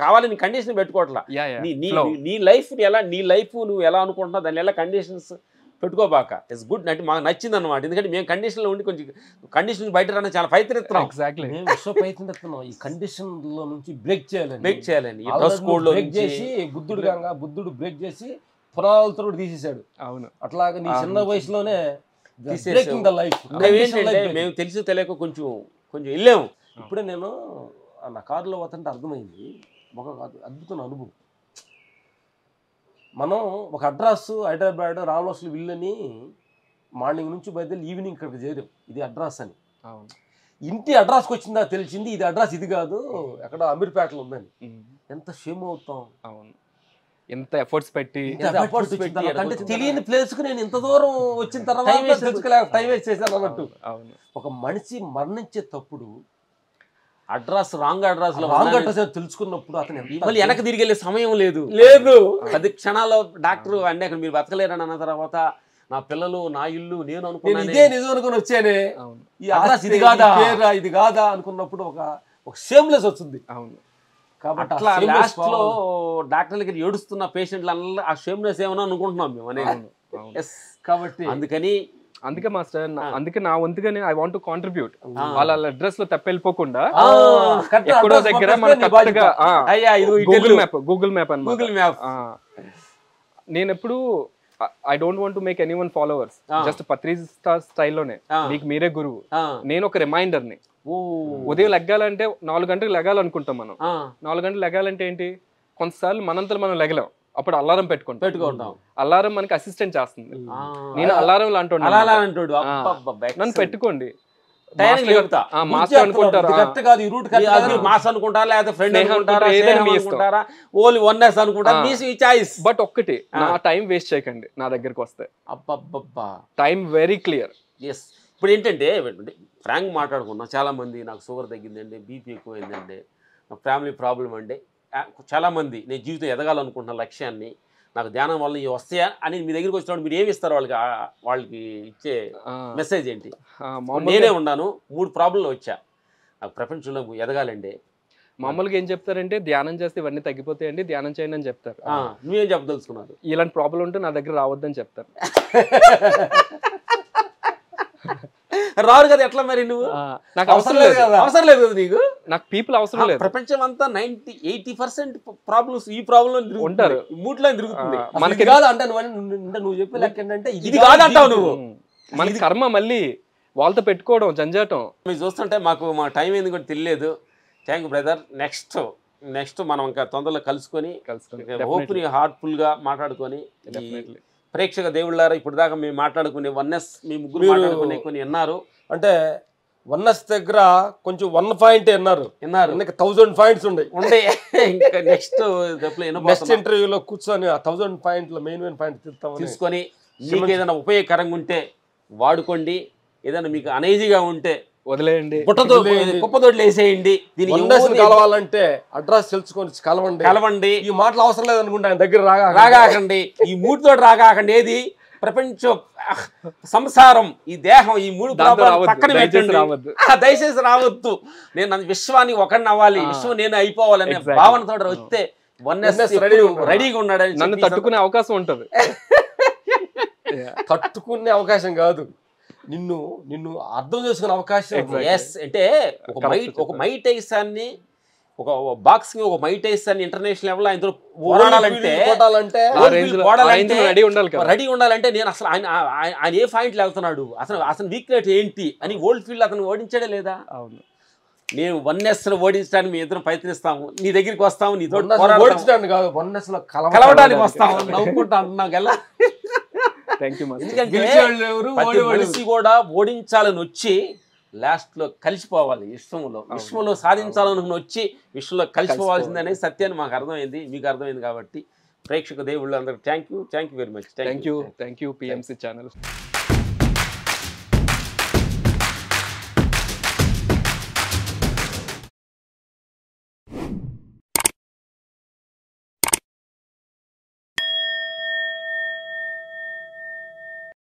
[SPEAKER 1] కావాలి, నీ కండిషన్ పెట్టుకోవట్లా. నీ లైఫ్ నీ లైఫ్ నువ్వు ఎలా అనుకుంటున్నావు దాన్ని ఎలా కండిషన్స్ పెట్టుకోబాక. ఇట్స్ గుడ్ అంటే మాకు నచ్చింది అనమాట. ఎందుకంటే మేము కండిషన్ లో ఉండి కొంచెం కండిషన్ బయట రావడానికి చాలా ప్రయత్నిస్తున్నాం.
[SPEAKER 3] ప్రయత్నిస్తున్నాం ఈ కండిషన్ లో నుంచి బ్రేక్ చేయాలని బుద్ధుడు బ్రేక్ చేసి పురాణాలతో తీసేశాడు.
[SPEAKER 2] అవును,
[SPEAKER 3] అట్లాగా నీ చిన్న వయసులోనే
[SPEAKER 1] మేము తెలిసి తెలియక కొంచెం వెళ్ళాము.
[SPEAKER 3] ఇప్పుడే నేను నా కారులో పోతుంటే అర్థమైంది ఒక అద్భుతమైన అనుభవం. మనం ఒక అడ్రస్ హైదరాబాద్ రామలక్ష్మి విల్ అని మార్నింగ్ నుంచి బయలుదేరి ఈవినింగ్ ఇక్కడికి చేరాం. ఇది అడ్రస్ అని. ఇంటి అడ్రస్కి వచ్చిందా తెలిసింది ఇది అడ్రస్ ఇది కాదు, ఎక్కడ అమీర్పేటలో ఉందని. ఎంత షేమ్ అవుతాం.
[SPEAKER 2] అవును, ఎంత ఎఫర్ట్స్ పెట్టి
[SPEAKER 3] అంటే తెలియని ప్లేస్ కు నేను ఇంత దూరం వచ్చిన తర్వాత టైం వేస్ట్ చేశాను అన్నట్టు. ఒక మనిషి మరణించే తప్పుడు
[SPEAKER 1] అడ్రస్ రాంగ్ అడ్రస్
[SPEAKER 3] తెలుసుకున్నప్పుడు అతను
[SPEAKER 1] మళ్ళీ వెనక్కి తిరిగి వెళ్ళే సమయం లేదు. 10 క్షణాల్లో డాక్టర్ అంటే అక్కడ మీరు బతకలేరని అన్న తర్వాత నా పిల్లలు, నా ఇల్లు నేను
[SPEAKER 3] నేను
[SPEAKER 1] అనుకున్నాను.
[SPEAKER 3] ఇదే నిజం అనుకుని వచ్చానే,
[SPEAKER 2] అవును
[SPEAKER 3] ఈ అడ్రస్ ఇది కాదా, ఇది కాదా అనుకున్నప్పుడు ఒక షేమ్లెస్ వచ్చింది.
[SPEAKER 2] అవును.
[SPEAKER 3] కాబట్టి
[SPEAKER 1] అట్లా లాస్ట్ లో డాక్టర్ దగ్గర ఏడుస్తున్న పేషెంట్లు అలా ఆ షేమ్నెస్ ఏమన్నా అనుకుంటున్నాం మేము అనేది.
[SPEAKER 2] అవును.
[SPEAKER 1] Yes.
[SPEAKER 3] కాబట్టి
[SPEAKER 1] అందుకని
[SPEAKER 2] అందుకే మాస్టర్ అందుకే నా వంతుగానే ఐ వాంట్ టు కాంట్రిబ్యూట్. వాళ్ళ అడ్రస్ లో తప్పెళ్ళిపోకుండా ఎక్కడో దగ్గర మన కరెక్ట్గా గూగుల్ మ్యాప్ అన్నమాట.
[SPEAKER 1] గూగుల్ మ్యాప్
[SPEAKER 2] నేను ఎప్పుడు I don't want to make any one followers, just పత్రికా స్టైల్లోనే మీకు మీరే గురువు. నేను ఒక రిమైండర్ని. ఉదయం లెగ్గాలంటే 4 గంటలకు లెగాలనుకుంటాం మనం. 4 గంటలు లెగాలంటే ఏంటి, కొంతసార్లు మనంతలో మనం లెగలేం, అప్పుడు అలారం పెట్టుకుంటాం. అలారం మనకి అసిస్టెంట్ చేస్తుంది. నేను అలారం లాంటి నన్ను పెట్టుకోండి, బట్ ఒక్కటి నా టైం వేస్ట్ చేయకండి నా దగ్గరికి వస్తే. Time very clear.
[SPEAKER 1] ఎస్. ఇప్పుడు ఏంటంటే ఫ్రాంక్ మాట్లాడుకున్నాం, చాలా మంది నాకు షుగర్ తగ్గిందండి, బీపీ ఎక్కువైందండి, నాకు ఫ్యామిలీ ప్రాబ్లం అండి, చాలామంది నేను జీవితం ఎదగాలనుకుంటున్న లక్ష్యాన్ని, నాకు ధ్యానం వల్ల ఇవి వస్తాయా అని మీ దగ్గరికి వచ్చినప్పుడు మీరు ఏమి ఇస్తారు వాళ్ళకి ఇచ్చే మెసేజ్ ఏంటి? నేనే ఉన్నాను, 3 ప్రాబ్లంలు వచ్చా, నాకు ప్రపంచంలో ఎదగాలండి.
[SPEAKER 2] మామూలుగా ఏం చెప్తారంటే ధ్యానం చేస్తే ఇవన్నీ తగ్గిపోతాయండి, ధ్యానం చేయండి అని చెప్తారు.
[SPEAKER 1] నువ్వేం చెప్పదలుచుకున్నారు?
[SPEAKER 2] ఇలాంటి ప్రాబ్లం ఉంటే నా దగ్గర రావద్దని చెప్తారు.
[SPEAKER 1] రారు కదా, ఎట్లా మరి? నువ్వు
[SPEAKER 2] నాకు అవసరం లేదు
[SPEAKER 1] కదా నీకు,
[SPEAKER 2] నాకు పీపుల్ అవసరం లేదు.
[SPEAKER 1] ప్రపంచం అంతా 80% ప్రాబ్లమ్స్ ఈ ప్రాబ్లం ఉంటారు, మూట్లో తిరుగుతుంది.
[SPEAKER 3] మనకి కాదు అంటే నువ్వు చెప్పే లెక్క ఏంటంటే
[SPEAKER 1] ఇది కాదంటావు నువ్వు.
[SPEAKER 2] మన కర్మ మళ్ళీ వాళ్ళతో పెట్టుకోవడం జంజాటం.
[SPEAKER 1] మీరు చూస్తుంటే మా టైం ఏంది కూడా తెలియలేదు. Thank you brother. నెక్స్ట్ మనం ఇంకా తొందరలో కలుసుకొని ఓపెన్ హార్ట్ఫుల్ గా మాట్లాడుకొని, ప్రేక్షక దేవుళ్ళారా ఇప్పుడు దాకా మేము మాట్లాడుకునే వన్నెస్ మీ ముగ్గురు మాట్లాడుకునే కొన్ని విన్నారు.
[SPEAKER 3] అంటే వన్నెస్ దగ్గర కొంచెం 1 పాయింట్ విన్నారు, 1000 పాయింట్స్ ఉండే.
[SPEAKER 1] ఇంకా నెక్స్ట్
[SPEAKER 3] ఇంటర్వ్యూలో కూర్చొని 1000 పాయింట్లు మెయిన్ పాయింట్
[SPEAKER 1] తీసుకొని మీకు ఏదైనా ఉపయోగకరంగా ఉంటే వాడుకోండి, ఏదైనా మీకు అనీజీగా ఉంటే
[SPEAKER 2] వదిలేయండి,
[SPEAKER 1] కుప్పదొడ్లు వేసేయండి.
[SPEAKER 3] కలవాలంటే అడ్రస్ తెలుసుకొని కలవండి. ఈ మాటలు అవసరం లేదనుకుంటే ఆయన దగ్గర
[SPEAKER 1] రాగాకండి, ఈ 3 తోటి రాగాకండి. ఏది ప్రపంచ సంసారం, ఈ దేహం, ఈ 3 పక్కన పెట్టండి, దయచేసి రావద్దు. నేను విశ్వాన్ని ఒకరిని అవ్వాలి, విశ్వం నేను అయిపోవాలనే భావనతో వస్తే రెడీగా ఉన్నాడని
[SPEAKER 2] నన్ను తట్టుకునే అవకాశం ఉంటుంది.
[SPEAKER 3] తట్టుకునే అవకాశం కాదు, నిన్ను అర్థం చేసుకునే అవకాశం.
[SPEAKER 1] అంటే ఒక మైక్ టైసన్ని, ఒక బాక్సింగ్ ఒక మైక్ టైసన్ ఇంటర్నేషనల్ లెవెల్ ఆయనతో రెడీ ఉండాలంటే నేను అసలు ఆయన ఏ పాయింట్లు వెళ్తున్నాడు, అసలు వీక్నెస్ ఏంటి అని ఓల్డ్ ఫీల్డ్ అతను ఓడించాడే లేదా?
[SPEAKER 2] అవును.
[SPEAKER 1] నేను వన్నెస్ ఓడించడానికి మీ ఇద్దరం ప్రయత్నిస్తాము, నీ దగ్గరికి వస్తాము, నీతో కలవడానికి వస్తాము, నవ్వుకుంటాను. నాకెలా ఎందుకంటే మనిషి కూడా ఓడించాలని వచ్చి లాస్ట్ లో కలిసిపోవాలి, విశ్వంలో సాధించాలని వచ్చి విశ్వంలో కలిసిపోవాల్సింది అనేది సత్యాన్ని మాకు అర్థమైంది, మీకు అర్థమైంది. కాబట్టి ప్రేక్షక దేవుళ్ళు అందరికి thank you very much.
[SPEAKER 2] Thank you PMC channel.